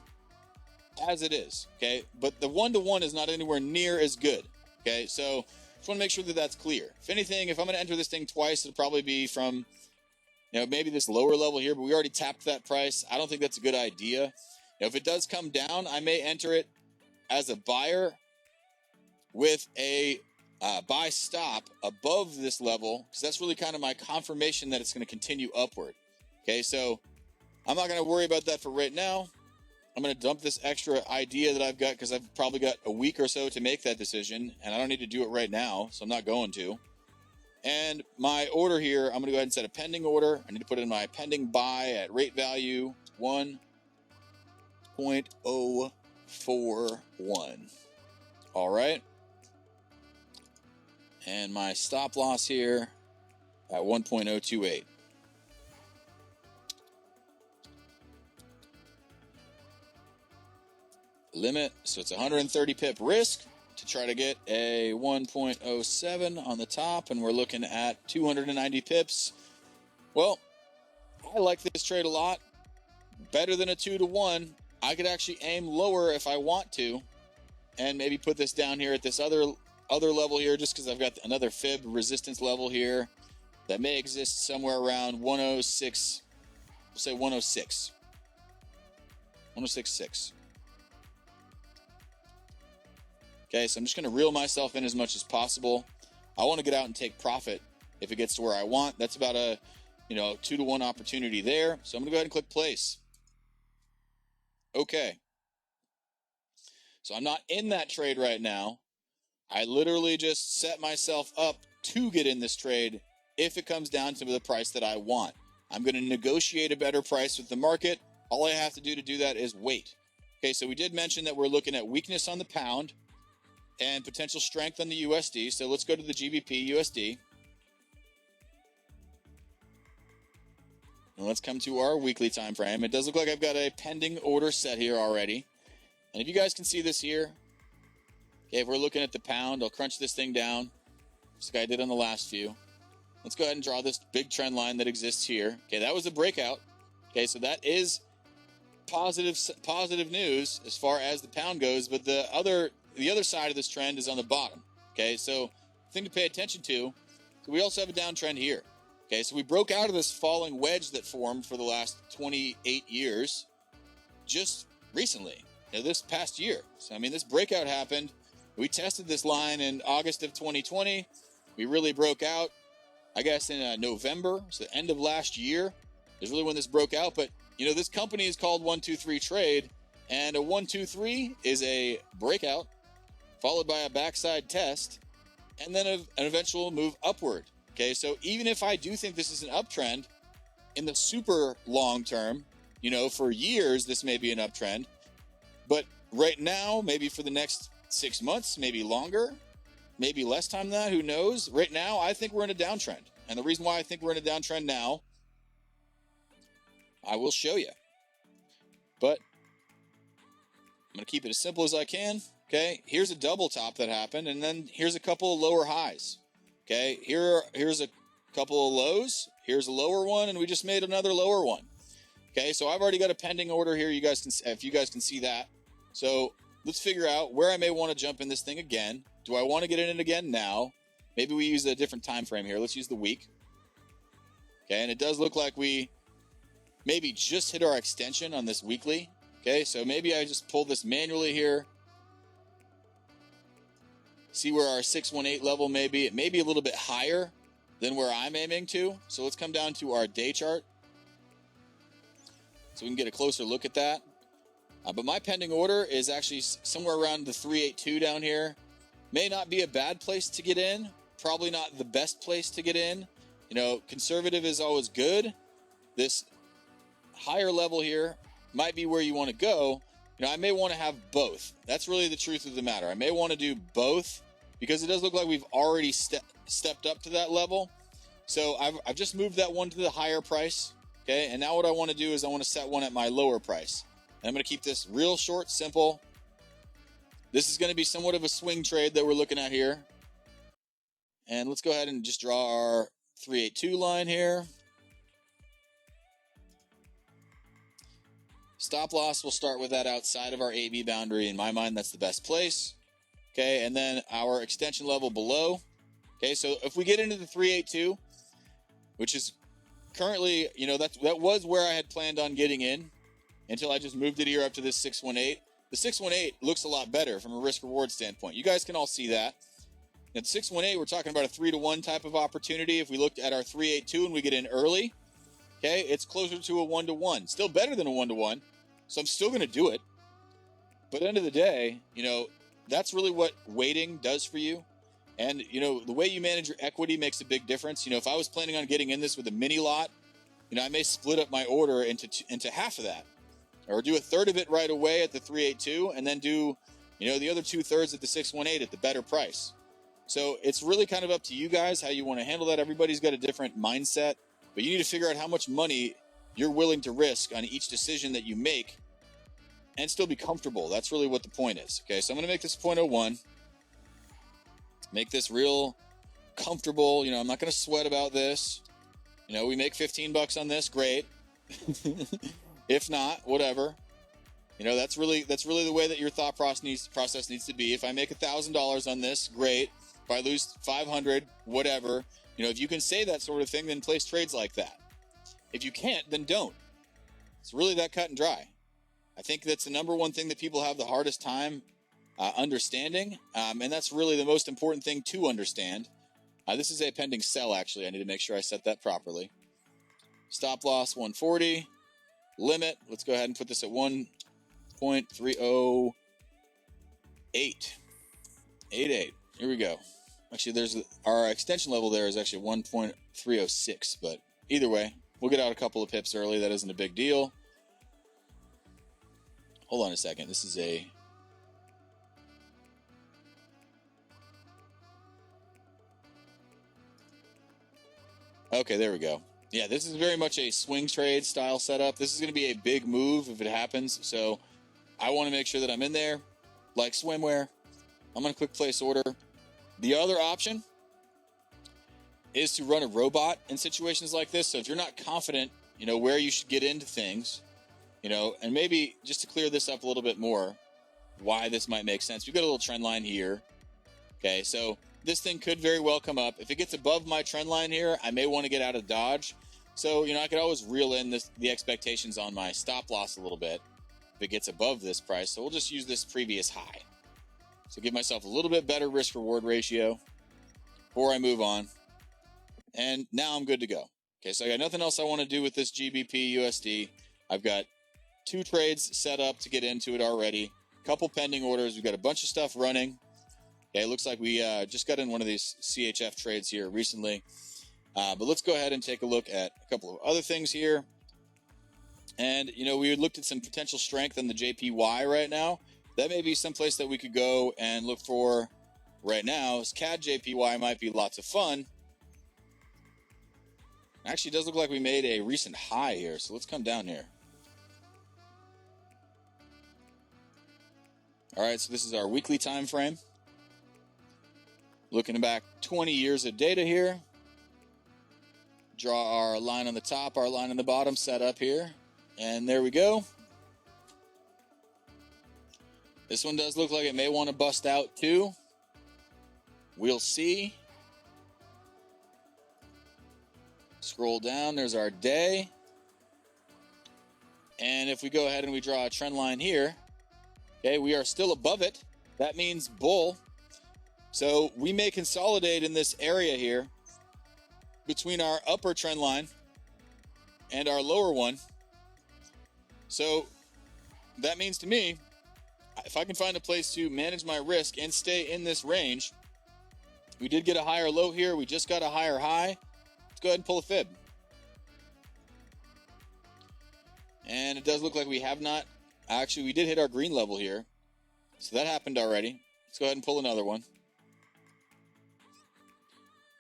[SPEAKER 1] as it is, okay? But the 1-to-1 is not anywhere near as good, okay? So just want to make sure that that's clear. If anything, if I'm going to enter this thing twice, it'll probably be from, maybe this lower level here, but we already tapped that price. I don't think that's a good idea. If it does come down, I may enter it as a buyer with a buy stop above this level, because that's really kind of my confirmation that it's going to continue upward. Okay, so I'm not going to worry about that for right now. I'm going to dump this extra idea that I've got because I've probably got a week or so to make that decision, and I don't need to do it right now, so I'm not going to. And my order here, I'm going to go ahead and set a pending order. I need to put in my pending buy at rate value 1.041. All right. And my stop loss here at 1.028. Limit, so it's 130 pip risk to try to get a 1.07 on the top, and we're looking at 290 pips. Well, I like this trade a lot. Better than a 2-to-1. I could actually aim lower if I want to, and maybe put this down here at this other level here, just because I've got another fib resistance level here that may exist somewhere around 106. We'll say 106. 106.6. Okay, so I'm just going to reel myself in as much as possible. I want to get out and take profit if it gets to where I want. That's about a 2-to-1 opportunity there. So I'm going to go ahead and click place. Okay. So I'm not in that trade right now. I literally just set myself up to get in this trade if it comes down to the price that I want. I'm going to negotiate a better price with the market. All I have to do that is wait. Okay, so we did mention that we're looking at weakness on the pound and potential strength on the USD. So let's go to the GBPUSD. And let's come to our weekly time frame. It does look like I've got a pending order set here already. And if you guys can see this here, okay, if we're looking at the pound, I'll crunch this thing down, just like I did on the last few. Let's go ahead and draw this big trend line that exists here. Okay, that was a breakout. Okay, so that is positive news as far as the pound goes, but the other side of this trend is on the bottom. Okay, so thing to pay attention to. So we also have a downtrend here. Okay, so we broke out of this falling wedge that formed for the last 28 years just recently, this past year. So I mean, this breakout happened. We tested this line in August of 2020. We really broke out, I guess, in November, so the end of last year is really when this broke out. But this company is called 123Trade, and a 123 is a breakout followed by a backside test, and then an eventual move upward. Okay, so even if I do think this is an uptrend, in the super long term, for years, this may be an uptrend. But right now, maybe for the next 6 months, maybe longer, maybe less time than that, who knows? Right now, I think we're in a downtrend. And the reason why I think we're in a downtrend now, I will show you. But I'm going to keep it as simple as I can. Okay, here's a double top that happened, and then here's a couple of lower highs. Okay, here's a couple of lows, here's a lower one, and we just made another lower one. Okay, so I've already got a pending order here. If you guys can see that. So let's figure out where I may want to jump in this thing again. Do I want to get in it again now? Maybe we use a different time frame here. Let's use the week. Okay, and it does look like we maybe just hit our extension on this weekly. Okay, so maybe I just pull this manually here. See where our 618 level may be. It may be a little bit higher than where I'm aiming to. So let's come down to our day chart so we can get a closer look at that. But my pending order is actually somewhere around the 382 down here. May not be a bad place to get in. Probably not the best place to get in. Conservative is always good. This higher level here might be where you want to go. I may want to have both. That's really the truth of the matter. I may want to do both because it does look like we've already stepped up to that level. So I've just moved that one to the higher price. Okay, and now what I want to do is I want to set one at my lower price. And I'm going to keep this real short, simple. This is going to be somewhat of a swing trade that we're looking at here. And let's go ahead and just draw our 382 line here. Stop loss, we'll start with that outside of our AB boundary. In my mind, that's the best place. Okay, and then our extension level below. Okay, so if we get into the 382, which is currently, you know, that was where I had planned on getting in until I just moved it here up to this 618. The 618 looks a lot better from a risk-reward standpoint. You guys can all see that. At 618, we're talking about a 3-to-1 type of opportunity. If we looked at our 382 and we get in early, okay, it's closer to a 1-to-1. Still better than a 1-to-1, so I'm still going to do it. But at the end of the day, you know, that's really what waiting does for you. And, you know, the way you manage your equity makes a big difference. You know, if I was planning on getting in this with a mini lot, you know, I may split up my order into half of that, or do a third of it right away at the 382 and then do, you know, the other 2/3 at the 618 at the better price. So it's really kind of up to you guys how you want to handle that. Everybody's got a different mindset, but you need to figure out how much money you're willing to risk on each decision that you make and still be comfortable. That's really what the point is. Okay, so I'm going to make this 0.01. Make this real comfortable. You know, I'm not going to sweat about this. You know, we make 15 bucks on this, great. If not, whatever. You know, that's really the way that your thought process needs to be. If I make $1,000 on this, great. If I lose 500, whatever. You know, if you can say that sort of thing, then place trades like that. If you can't, then don't. It's really that cut and dry. I think that's the number one thing that people have the hardest time understanding, and that's really the most important thing to understand. This is a pending sell, actually. I need to make sure I set that properly. Stop loss 140. Limit, let's go ahead and put this at 1.308. 88. Here we go. Actually, our extension level there is actually 1.306, but either way, we'll get out a couple of pips early. That isn't a big deal. Hold on a second. This is a... Okay, there we go. Yeah, this is very much a swing trade style setup. This is going to be a big move if it happens, so I want to make sure that I'm in there, like swimwear. I'm going to click place order. The other option is to run a robot in situations like this. So if you're not confident, you know, where you should get into things, you know, and maybe just to clear this up a little bit more, why this might make sense. We've got a little trend line here. Okay, so this thing could very well come up. If it gets above my trend line here, I may want to get out of dodge. So, you know, I could always reel in the expectations on my stop loss a little bit if it gets above this price. So we'll just use this previous high. So give myself a little bit better risk-reward ratio before I move on. And now I'm good to go. Okay, so I got nothing else I want to do with this GBPUSD. I've got 2 trades set up to get into it already. A couple pending orders. We've got a bunch of stuff running. Okay, it looks like we just got in one of these CHF trades here recently. But let's go ahead and take a look at a couple of other things here. And, you know, we looked at some potential strength in the JPY right now. That may be someplace that we could go and look for right now. CADJPY might be lots of fun. Actually, it does look like we made a recent high here, so let's come down here. All right, so this is our weekly time frame. Looking back 20 years of data here. Draw our line on the top, our line on the bottom, set up here. And there we go. This one does look like it may want to bust out too. We'll see. Scroll down, there's our day. And if we go ahead and we draw a trend line here, okay, we are still above it. That means bull. So we may consolidate in this area here between our upper trend line and our lower one. So that means to me, if I can find a place to manage my risk and stay in this range, we did get a higher low here. We just got a higher high. Let's go ahead and pull a fib. And it does look like we have not. Actually, we did hit our green level here. So that happened already. Let's go ahead and pull another one.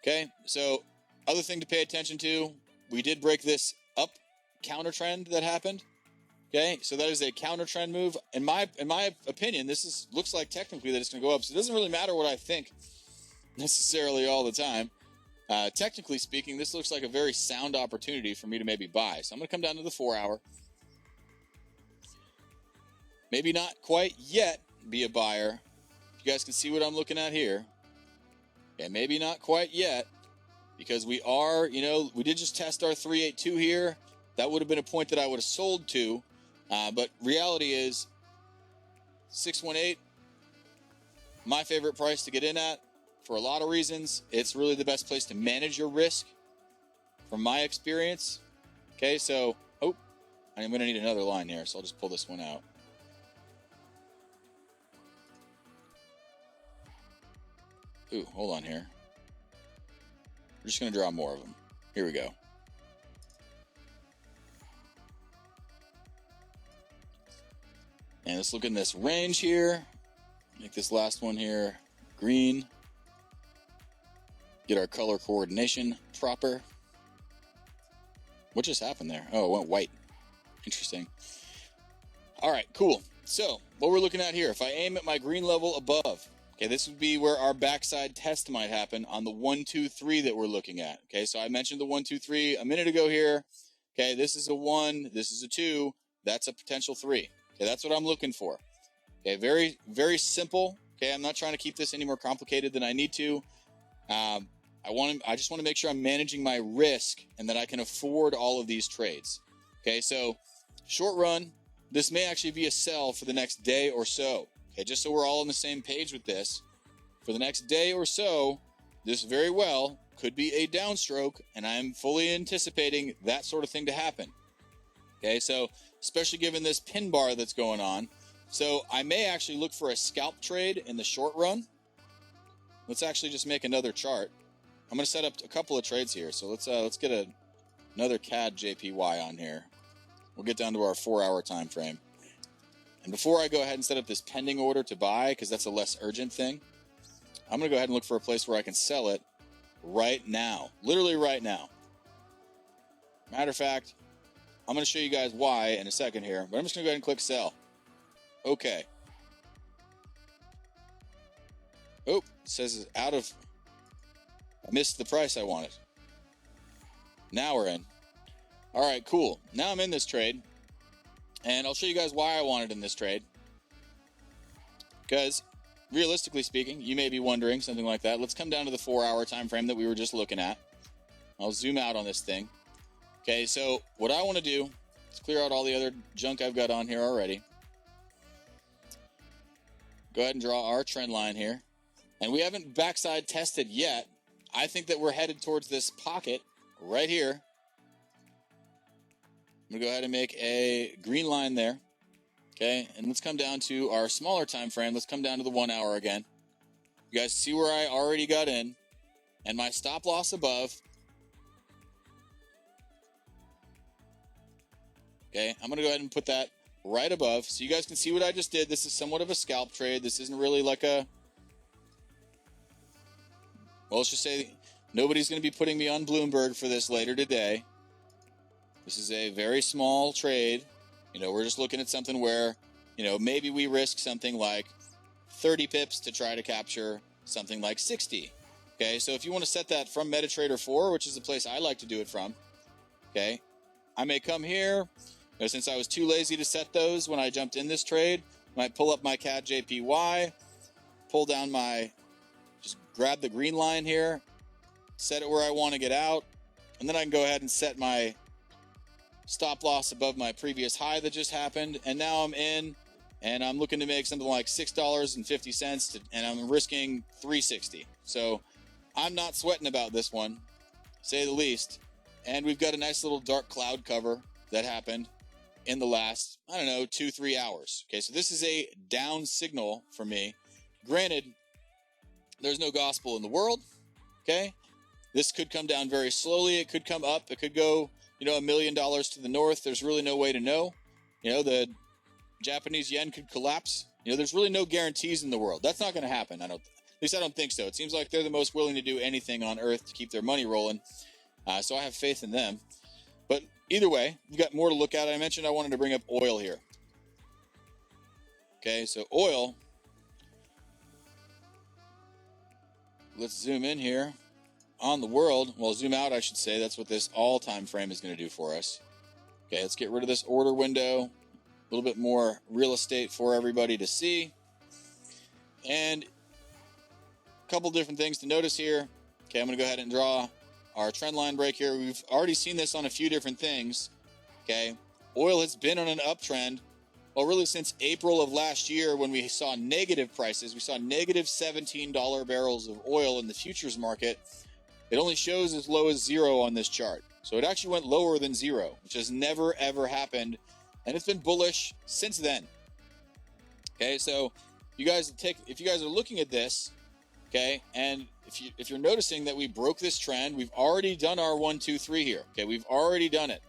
[SPEAKER 1] Okay, so other thing to pay attention to, we did break this up counter trend that happened. Okay, so that is a counter trend move. In my opinion, this looks like technically that it's going to go up. So it doesn't really matter what I think necessarily all the time. Technically speaking, this looks like a very sound opportunity for me to maybe buy. So I'm going to come down to the 4-hour. Maybe not quite yet be a buyer. You guys can see what I'm looking at here. Yeah, maybe not quite yet. because we are, we did just test our 382 here. That would have been a point that I would have sold to, but reality is 618, my favorite price to get in at for a lot of reasons. It's really the best place to manage your risk from my experience. Okay, so, I'm going to need another line here, so I'll just pull this one out. Ooh, hold on here. We're just going to draw more of them. Here we go. And let's look in this range here. Make this last one here green. Get our color coordination proper. What just happened there? Oh, it went white. Interesting. All right, cool. So what we're looking at here, if I aim at my green level above, okay, this would be where our backside test might happen on the 1, 2, 3 that we're looking at. Okay, so I mentioned the 1, 2, 3 a minute ago here. Okay, this is a 1, this is a 2, that's a potential 3. Okay, that's what I'm looking for. Okay, very, very simple. Okay, I'm not trying to keep this any more complicated than I need to. I just want to make sure I'm managing my risk and that I can afford all of these trades. Okay, so short run, this may actually be a sell for the next day or so. Okay, just so we're all on the same page with this. For the next day or so, this very well could be a downstroke, and I'm fully anticipating that sort of thing to happen. Okay, so especially given this pin bar that's going on. So I may actually look for a scalp trade in the short run. Let's actually just make another chart. I'm going to set up a couple of trades here. So let's get another CADJPY on here. We'll get down to our 4-hour time frame. And before I go ahead and set up this pending order to buy, because that's a less urgent thing, I'm going to go ahead and look for a place where I can sell it right now. Literally right now. Matter of fact, I'm going to show you guys why in a second here, but I'm just going to go ahead and click sell. Okay. Oh, it says it's out of... I missed the price I wanted. Now we're in. All right, cool. Now I'm in this trade, and I'll show you guys why I wanted in this trade. Because, realistically speaking, you may be wondering something like that. Let's come down to the 4-hour time frame that we were just looking at. I'll zoom out on this thing. Okay, so what I want to do is clear out all the other junk I've got on here already. Go ahead and draw our trend line here. And we haven't backside tested yet. I think that we're headed towards this pocket right here. I'm going to go ahead and make a green line there. Okay, and let's come down to our smaller time frame. Let's come down to the 1 hour again. You guys see where I already got in. And my stop loss above. Okay, I'm going to go ahead and put that right above. So you guys can see what I just did. This is somewhat of a scalp trade. This isn't really like a... Well, let's just say nobody's going to be putting me on Bloomberg for this later today. This is a very small trade. We're just looking at something where, maybe we risk something like 30 pips to try to capture something like 60. Okay, so if you want to set that from MetaTrader 4, which is the place I like to do it from, okay, I may come here. Since I was too lazy to set those when I jumped in this trade, I might pull up my CADJPY, pull down just grab the green line here, set it where I want to get out, and then I can go ahead and set my stop loss above my previous high that just happened. And now I'm in, and I'm looking to make something like $6.50, and I'm risking $3.60. So I'm not sweating about this one, say the least. And we've got a nice little dark cloud cover that happened in the last, 2-3 hours. Okay, so this is a down signal for me. Granted, there's no gospel in the world. Okay, this could come down very slowly. It could come up. It could go, $1 million to the north. There's really no way to know. The Japanese yen could collapse. There's really no guarantees in the world. That's not going to happen. At least I don't think so. It seems like they're the most willing to do anything on earth to keep their money rolling. So I have faith in them. But either way, we've got more to look at. I mentioned I wanted to bring up oil here. Okay, so oil. Let's zoom in here on the world. Well, zoom out, I should say. That's what this all time frame is going to do for us. Okay, let's get rid of this order window. A little bit more real estate for everybody to see. And a couple different things to notice here. Okay, I'm going to go ahead and draw our trend line break here. We've already seen this on a few different things. Okay, oil has been on an uptrend. Well, really since April of last year when we saw negative prices. We saw negative $17 barrels of oil in the futures market. It only shows as low as 0 on this chart. So it actually went lower than 0, which has never ever happened. And it's been bullish since then. Okay, so if you guys are looking at this, okay, and if you're noticing that we broke this trend, we've already done our 1, 2, 3 here. Okay, we've already done it.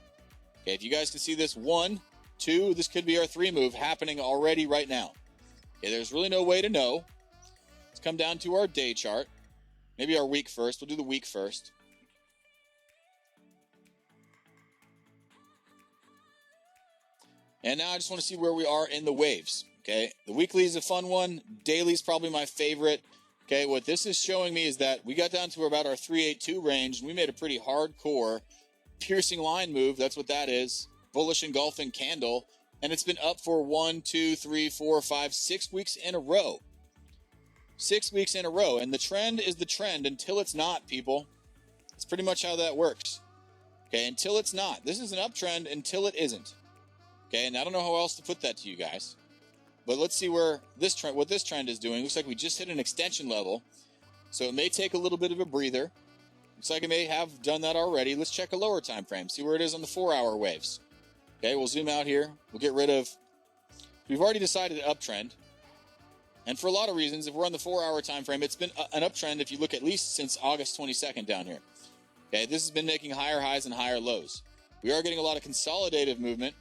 [SPEAKER 1] Okay, if you guys can see this 1, 2, this could be our 3 move happening already right now. Okay, there's really no way to know. Let's come down to our day chart. Maybe our week first. We'll do the week first. And now I just want to see where we are in the waves. Okay, the weekly is a fun one. Daily is probably my favorite. Okay, what this is showing me is that we got down to about our 382 range, and we made a pretty hardcore piercing line move. That's what that is. Bullish engulfing candle. And it's been up for 1, 2, 3, 4, 5, 6 weeks in a row. 6 weeks in a row. And the trend is the trend until it's not, people. That's pretty much how that works. Okay, until it's not. This is an uptrend until it isn't. Okay, and I don't know how else to put that to you guys. But let's see where what this trend is doing. Looks like we just hit an extension level. So it may take a little bit of a breather. Looks like it may have done that already. Let's check a lower time frame. See where it is on the 4-hour waves. Okay, we'll zoom out here. We'll get rid of... We've already decided an uptrend. And for a lot of reasons, if we're on the 4-hour time frame, it's been an uptrend if you look at least since August 22nd down here. Okay, this has been making higher highs and higher lows. We are getting a lot of consolidative movement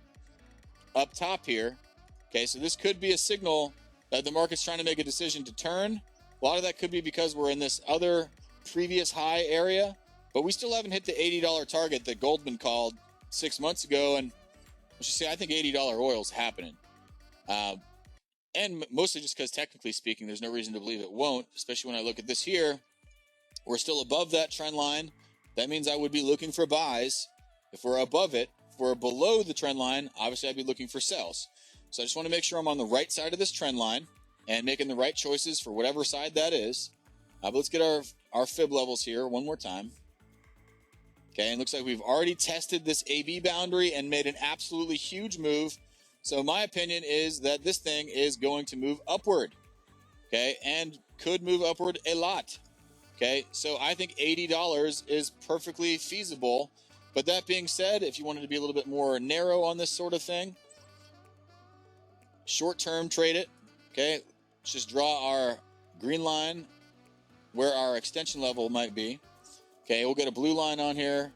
[SPEAKER 1] up top here. Okay, so this could be a signal that the market's trying to make a decision to turn. A lot of that could be because we're in this other previous high area, but we still haven't hit the $80 target that Goldman called 6 months ago. And let's just say, I think $80 oil is happening. And mostly just because technically speaking, there's no reason to believe it won't, especially when I look at this here. We're still above that trend line. That means I would be looking for buys. If we're above it, if we're below the trend line, obviously I'd be looking for sells. So I just want to make sure I'm on the right side of this trend line and making the right choices for whatever side that is. But let's get our fib levels here one more time. Okay, and looks like we've already tested this AB boundary and made an absolutely huge move. So my opinion is that this thing is going to move upward. Okay, and could move upward a lot. Okay, so I think $80 is perfectly feasible. But that being said, if you wanted to be a little bit more narrow on this sort of thing, short-term trade it. Okay, let's just draw our green line where our extension level might be. Okay, we'll get a blue line on here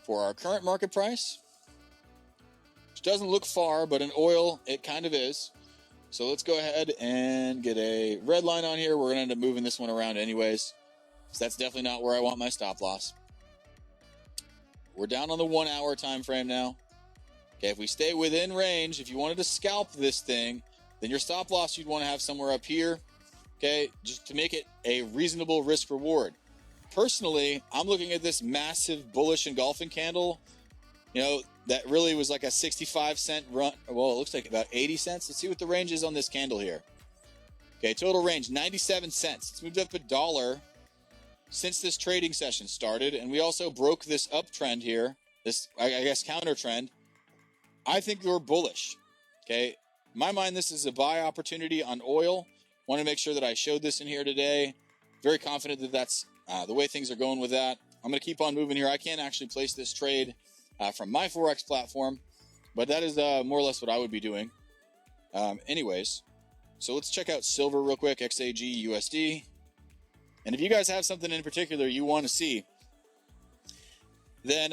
[SPEAKER 1] for our current market price, which doesn't look far, but in oil, it kind of is. So let's go ahead and get a red line on here. We're going to end up moving this one around anyways. So that's definitely not where I want my stop loss. We're down on the 1-hour time frame now. Okay, if we stay within range, if you wanted to scalp this thing, then your stop loss you'd want to have somewhere up here. Okay, just to make it a reasonable risk reward. Personally, I'm looking at this massive bullish engulfing candle. You know, that really was like a 65-cent run. Well, it looks like about 80 cents. Let's see what the range is on this candle here. Okay, total range, 97 cents. It's moved up $1 since this trading session started. And we also broke this uptrend here, this, I guess, counter trend. I think we're bullish. Okay, in my mind, this is a buy opportunity on oil. Want to make sure that I showed this in here today. Very confident that that's the way things are going with that. I'm going to keep on moving here. I can't actually place this trade from my Forex platform, but that is more or less what I would be doing. Anyways, so let's check out silver real quick, XAGUSD. And if you guys have something in particular you want to see, then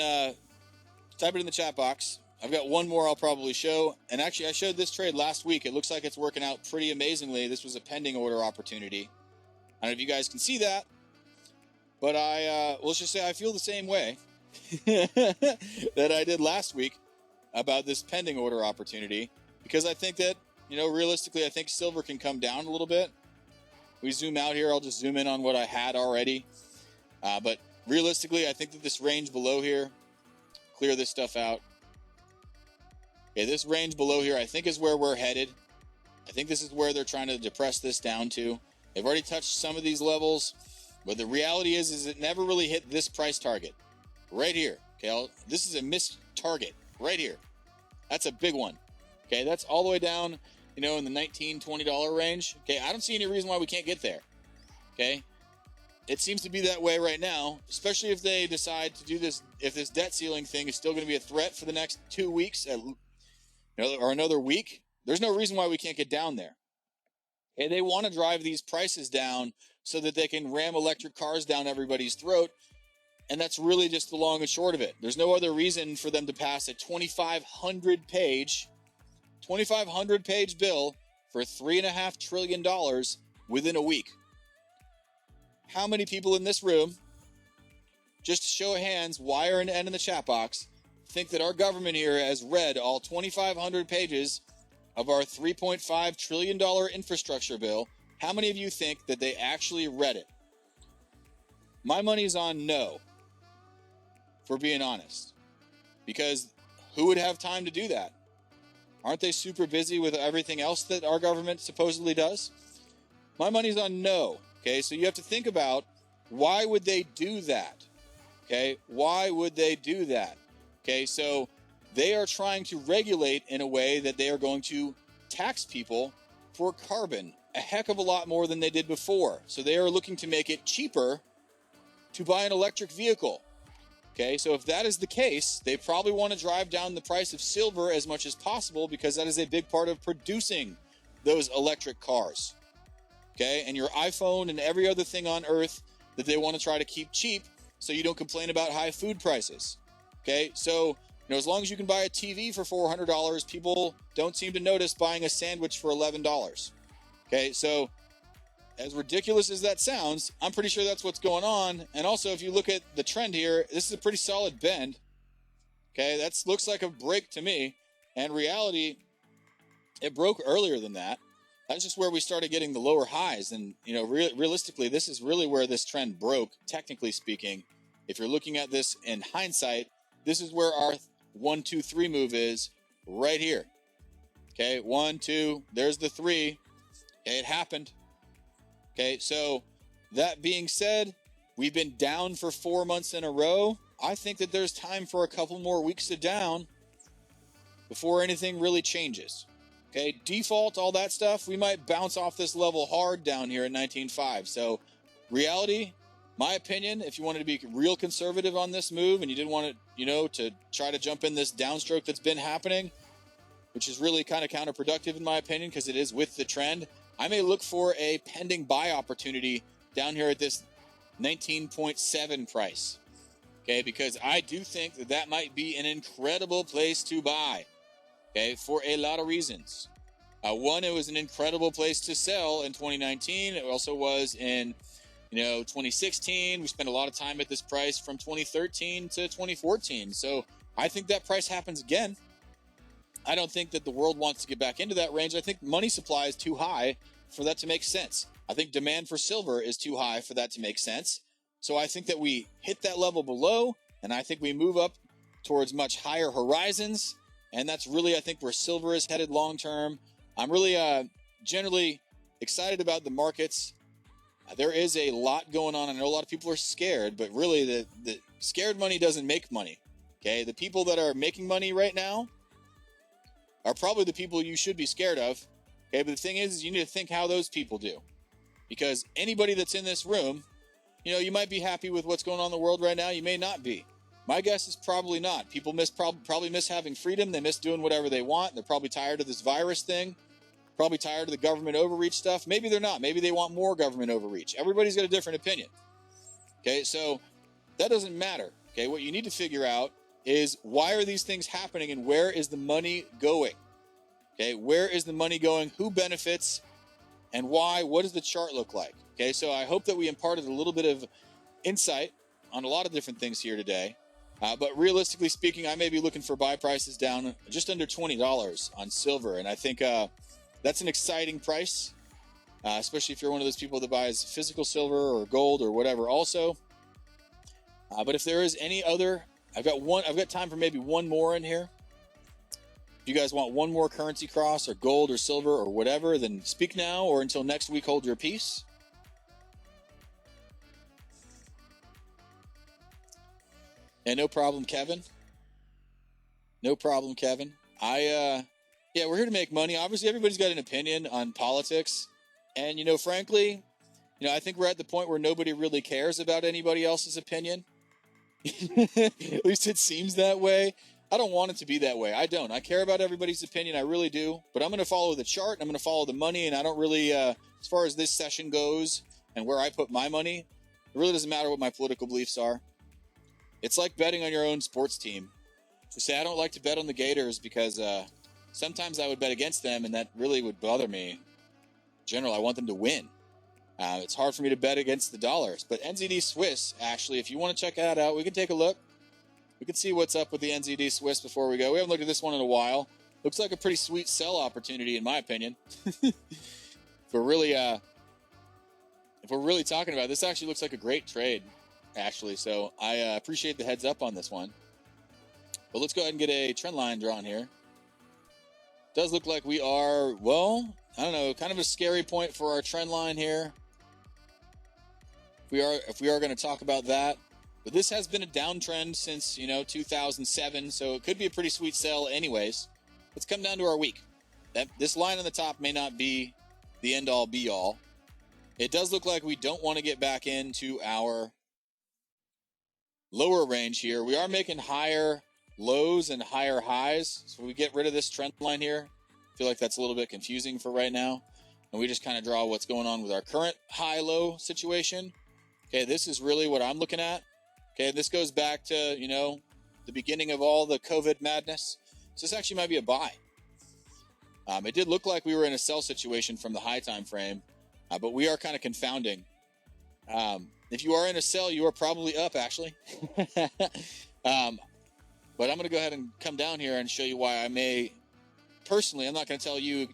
[SPEAKER 1] type it in the chat box. I've got one more I'll probably show. And actually, I showed this trade last week. It looks like it's working out pretty amazingly. This was a pending order opportunity. I don't know if you guys can see that, but let's just say I feel the same way that I did last week about this pending order opportunity, because I think that, you know, realistically, I think silver can come down a little bit. We zoom out here. I'll just zoom in on what I had already. But realistically, I think that this range below here, clear this stuff out. Okay, this range below here, I think, is where we're headed. I think this is where they're trying to depress this down to. They've already touched some of these levels. But the reality is it never really hit this price target right here. Okay, this is a missed target right here. That's a big one. Okay, that's all the way down, in the $19, $20 range. Okay, I don't see any reason why we can't get there. Okay, it seems to be that way right now, especially if they decide to do this, if this debt ceiling thing is still going to be a threat for the next 2 weeks or another week. There's no reason why we can't get down there. Okay, they want to drive these prices down so that they can ram electric cars down everybody's throat. And that's really just the long and short of it. There's no other reason for them to pass a 2,500 page bill for $3.5 trillion within a week. How many people in this room, just to show of hands, wire and end in the chat box, think that our government here has read all 2,500 pages of our $3.5 trillion infrastructure bill? How many of you think that they actually read it? My money's on no, for being honest. Because who would have time to do that? Aren't they super busy with everything else that our government supposedly does? My money's on no. Okay, so you have to think about, why would they do that? Okay, why would they do that? Okay, so they are trying to regulate in a way that they are going to tax people for carbon a heck of a lot more than they did before. So they are looking to make it cheaper to buy an electric vehicle. Okay, so if that is the case, they probably want to drive down the price of silver as much as possible, because that is a big part of producing those electric cars. Okay, and your iPhone and every other thing on earth that they want to try to keep cheap so you don't complain about high food prices. Okay, so as long as you can buy a TV for $400, people don't seem to notice buying a sandwich for $11. Okay, so as ridiculous as that sounds, I'm pretty sure that's what's going on. And also, if you look at the trend here, this is a pretty solid bend. Okay, that looks like a break to me. And reality, it broke earlier than that. That's just where we started getting the lower highs. And, realistically, this is really where this trend broke, technically speaking. If you're looking at this in hindsight, this is where our 1, 2, 3 move is right here. Okay, 1, 2, there's the 3. Okay, it happened. Okay, so that being said, we've been down for 4 months in a row. I think that there's time for a couple more weeks of down before anything really changes. Okay, default, all that stuff, we might bounce off this level hard down here at 19.5. So reality, my opinion, if you wanted to be real conservative on this move and you didn't want it, to try to jump in this downstroke that's been happening, which is really kind of counterproductive in my opinion, because it is with the trend, I may look for a pending buy opportunity down here at this 19.7 price. Okay, because I do think that that might be an incredible place to buy. Okay, for a lot of reasons. One, it was an incredible place to sell in 2019. It also was in 2016. We spent a lot of time at this price from 2013 to 2014. So I think that price happens again. I don't think that the world wants to get back into that range. I think money supply is too high for that to make sense. I think demand for silver is too high for that to make sense. So I think that we hit that level below, and I think we move up towards much higher horizons. And that's really, I think, where silver is headed long term. I'm really generally excited about the markets. There is a lot going on. I know a lot of people are scared, but really the scared money doesn't make money. Okay, the people that are making money right now are probably the people you should be scared of. Okay, but the thing is you need to think how those people do. Because anybody that's in this room, you might be happy with what's going on in the world right now. You may not be. My guess is probably not. People probably miss having freedom. They miss doing whatever they want. They're probably tired of this virus thing. Probably tired of the government overreach stuff. Maybe they're not. Maybe they want more government overreach. Everybody's got a different opinion. Okay, so that doesn't matter. Okay, what you need to figure out is, why are these things happening and where is the money going? Okay, where is the money going? Who benefits and why? What does the chart look like? Okay, so I hope that we imparted a little bit of insight on a lot of different things here today. But realistically speaking, I may be looking for buy prices down just under $20 on silver. And I think that's an exciting price, especially if you're one of those people that buys physical silver or gold or whatever also. But if there is any other, I've got time for maybe one more in here. If you guys want one more currency cross or gold or silver or whatever, then speak now, or until next week, hold your peace. Yeah, no problem, Kevin. No problem, Kevin. Yeah, we're here to make money. Obviously, everybody's got an opinion on politics. And, frankly, I think we're at the point where nobody really cares about anybody else's opinion. At least it seems that way. I don't want it to be that way. I don't. I care about everybody's opinion. I really do. But I'm going to follow the chart. I'm going to follow the money. And I don't really, as far as this session goes and where I put my money, it really doesn't matter what my political beliefs are. It's like betting on your own sports team. To say I don't like to bet on the Gators because sometimes I would bet against them, and that really would bother me. In general, I want them to win. It's hard for me to bet against the dollars. But NZD Swiss, actually, if you want to check that out, we can take a look. We can see what's up with the NZD Swiss before we go. We haven't looked at this one in a while. Looks like a pretty sweet sell opportunity, in my opinion. If we're really talking about it, this, actually looks like a great trade, actually. So I appreciate the heads up on this one. But let's go ahead and get a trend line drawn here. Does look like we are, well, I don't know, kind of a scary point for our trend line here. If we are going to talk about that. But this has been a downtrend since, 2007, so it could be a pretty sweet sell anyways. Let's come down to our week. This line on the top may not be the end-all, be-all. It does look like we don't want to get back into our lower range here. We are making higher lows and higher highs, so we get rid of this trend line here. I feel like that's a little bit confusing for right now. And we just kind of draw what's going on with our current high-low situation. Okay, this is really what I'm looking at. Okay, this goes back to, the beginning of all the COVID madness. So this actually might be a buy. It did look like we were in a sell situation from the high time frame, but we are kind of confounding. If you are in a sell, you are probably up, actually. But I'm going to go ahead and come down here and show you why I may, personally, I'm not going to tell you,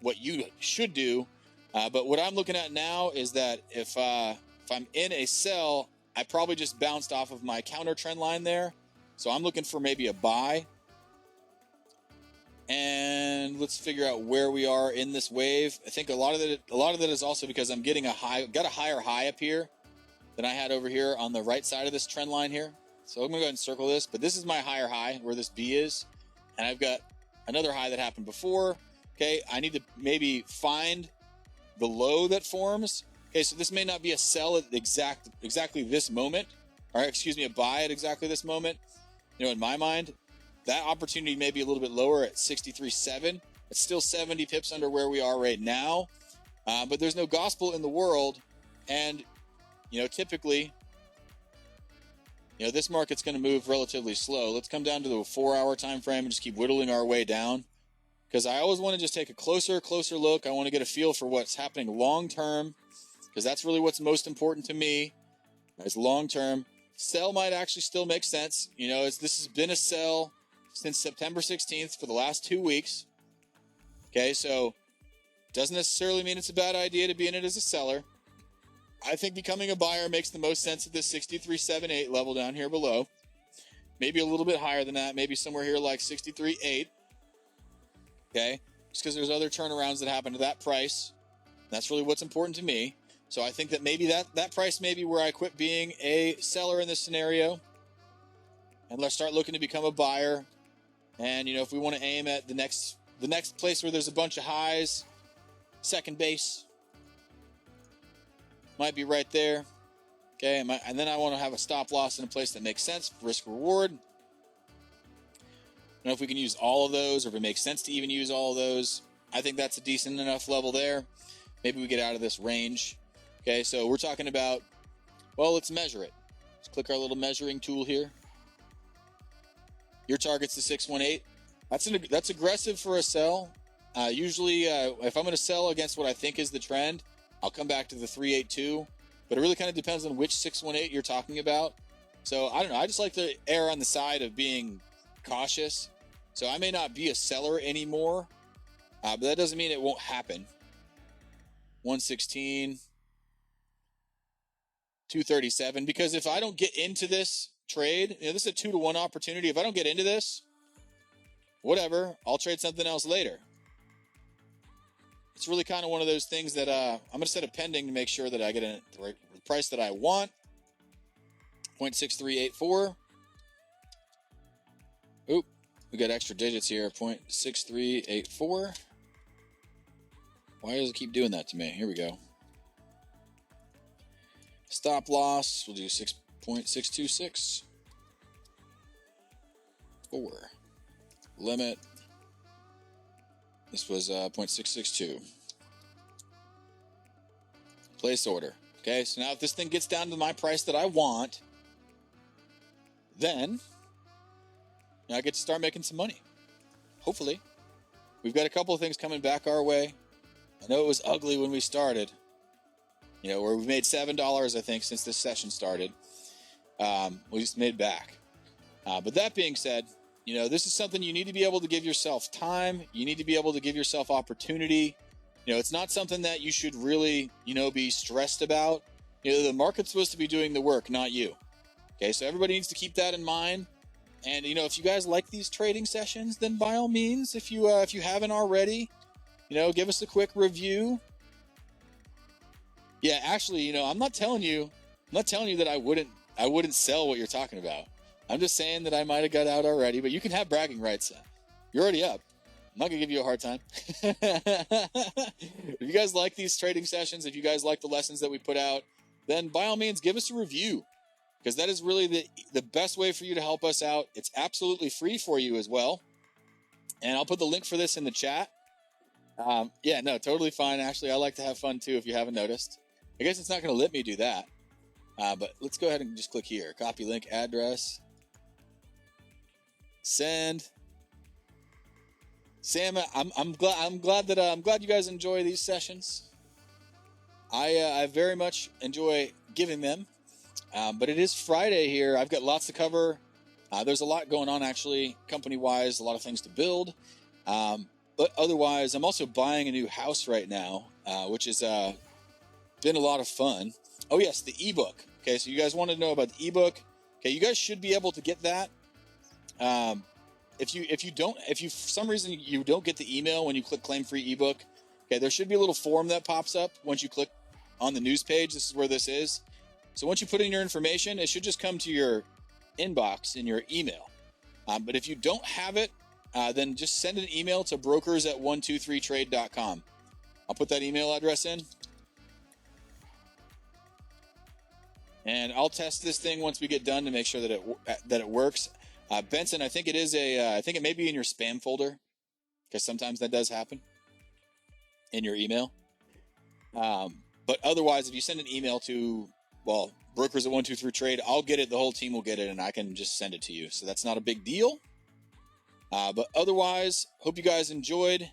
[SPEAKER 1] what you should do. But what I'm looking at now is that if I'm in a sell, I probably just bounced off of my counter trend line there. So I'm looking for maybe a buy. And let's figure out where we are in this wave. I think a lot of that is also because I'm getting got a higher high up here than I had over here on the right side of this trend line here. So I'm going to go ahead and circle this. But this is my higher high where this B is. And I've got another high that happened before. Okay, I need to maybe find the low that forms. Okay, so this may not be a sell at exactly this moment. Or excuse me, a buy at exactly this moment. In my mind, that opportunity may be a little bit lower at 63.7. It's still 70 pips under where we are right now. But there's no gospel in the world. And, typically, this market's going to move relatively slow. Let's come down to the 4-hour time frame and just keep whittling our way down. Because I always want to just take a closer look. I want to get a feel for what's happening long term. Because that's really what's most important to me. Is long term. Sell might actually still make sense. This has been a sell since September 16th for the last 2 weeks. Okay, so doesn't necessarily mean it's a bad idea to be in it as a seller. I think becoming a buyer makes the most sense at this 63.78 level down here below. Maybe a little bit higher than that. Maybe somewhere here like 63.8. Okay, just because there's other turnarounds that happen to that price. That's really what's important to me. So I think that maybe that price may be where I quit being a seller in this scenario. And let's start looking to become a buyer. And, if we want to aim at the next place where there's a bunch of highs, second base might be right there. Okay, and then I want to have a stop loss in a place that makes sense, risk reward. I don't know if we can use all of those or if it makes sense to even use all of those. I think that's a decent enough level there. Maybe we get out of this range. Okay, so we're talking about, well, let's measure it. Let's click our little measuring tool here. Your target's the 618. That's aggressive for a sell. Usually, if I'm going to sell against what I think is the trend, I'll come back to the 382. But it really kind of depends on which 618 you're talking about. So I don't know. I just like to err on the side of being cautious. So I may not be a seller anymore, but that doesn't mean it won't happen. 116, 237. Because if I don't get into this trade, this is a 2-to-1 opportunity. If I don't get into this, whatever, I'll trade something else later. It's really kind of one of those things that I'm going to set a pending to make sure that I get the price that I want. 0.6384. Oop, we got extra digits here, 0.6384. Why does it keep doing that to me? Here we go. Stop loss, we'll do 6.626. 4. Limit. This was 0.662. Place order. Okay, so now if this thing gets down to my price that I want, then I get to start making some money. Hopefully. We've got a couple of things coming back our way. I know it was ugly when we started. You know, where we've made $7, I think, since this session started. We just made back. But that being said, you know, this is something you need to be able to give yourself time. You need to be able to give yourself opportunity. You know, it's not something that you should really, you know, be stressed about. You know, the market's supposed to be doing the work, not you. Okay, so everybody needs to keep that in mind. And, you know, if you guys like these trading sessions, then by all means, if you haven't already, you know, give us a quick review. Yeah, actually, you know, I'm not telling you that I wouldn't sell what you're talking about. I'm just saying that I might have got out already, but you can have bragging rights. You're already up. I'm not going to give you a hard time. If you guys like these trading sessions, if you guys like the lessons that we put out, then by all means, give us a review, because that is really the best way for you to help us out. It's absolutely free for you as well. And I'll put the link for this in the chat. Yeah, no, totally fine. Actually, I like to have fun too, if you haven't noticed. I guess it's not going to let me do that. But let's go ahead and just click here. Copy link address. Send. Sam, I'm glad you guys enjoy these sessions. I very much enjoy giving them. But it is Friday here. I've got lots to cover. There's a lot going on, actually, company-wise, a lot of things to build. But otherwise, I'm also buying a new house right now, which has been a lot of fun. Oh, yes, the ebook. Okay, so you guys want to know about the ebook. Okay, you guys should be able to get that. If you for some reason you don't get the email when you click claim free ebook, okay, there should be a little form that pops up once you click on the news page. This is where this is. So once you put in your information, it should just come to your inbox in your email. But if you don't have it, then just send an email to brokers@123trade.com. I'll put that email address in. And I'll test this thing once we get done to make sure that it works. Benson, I think I think it may be in your spam folder, because sometimes that does happen in your email. But otherwise, if you send an email to, well, brokers@123trade, I'll get it. The whole team will get it, and I can just send it to you. So that's not a big deal. But otherwise, hope you guys enjoyed.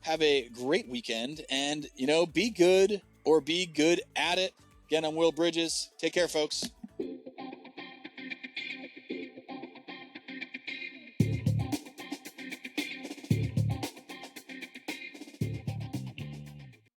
[SPEAKER 1] Have a great weekend, and, you know, be good or be good at it. Again, I'm Will Bridges. Take care, folks.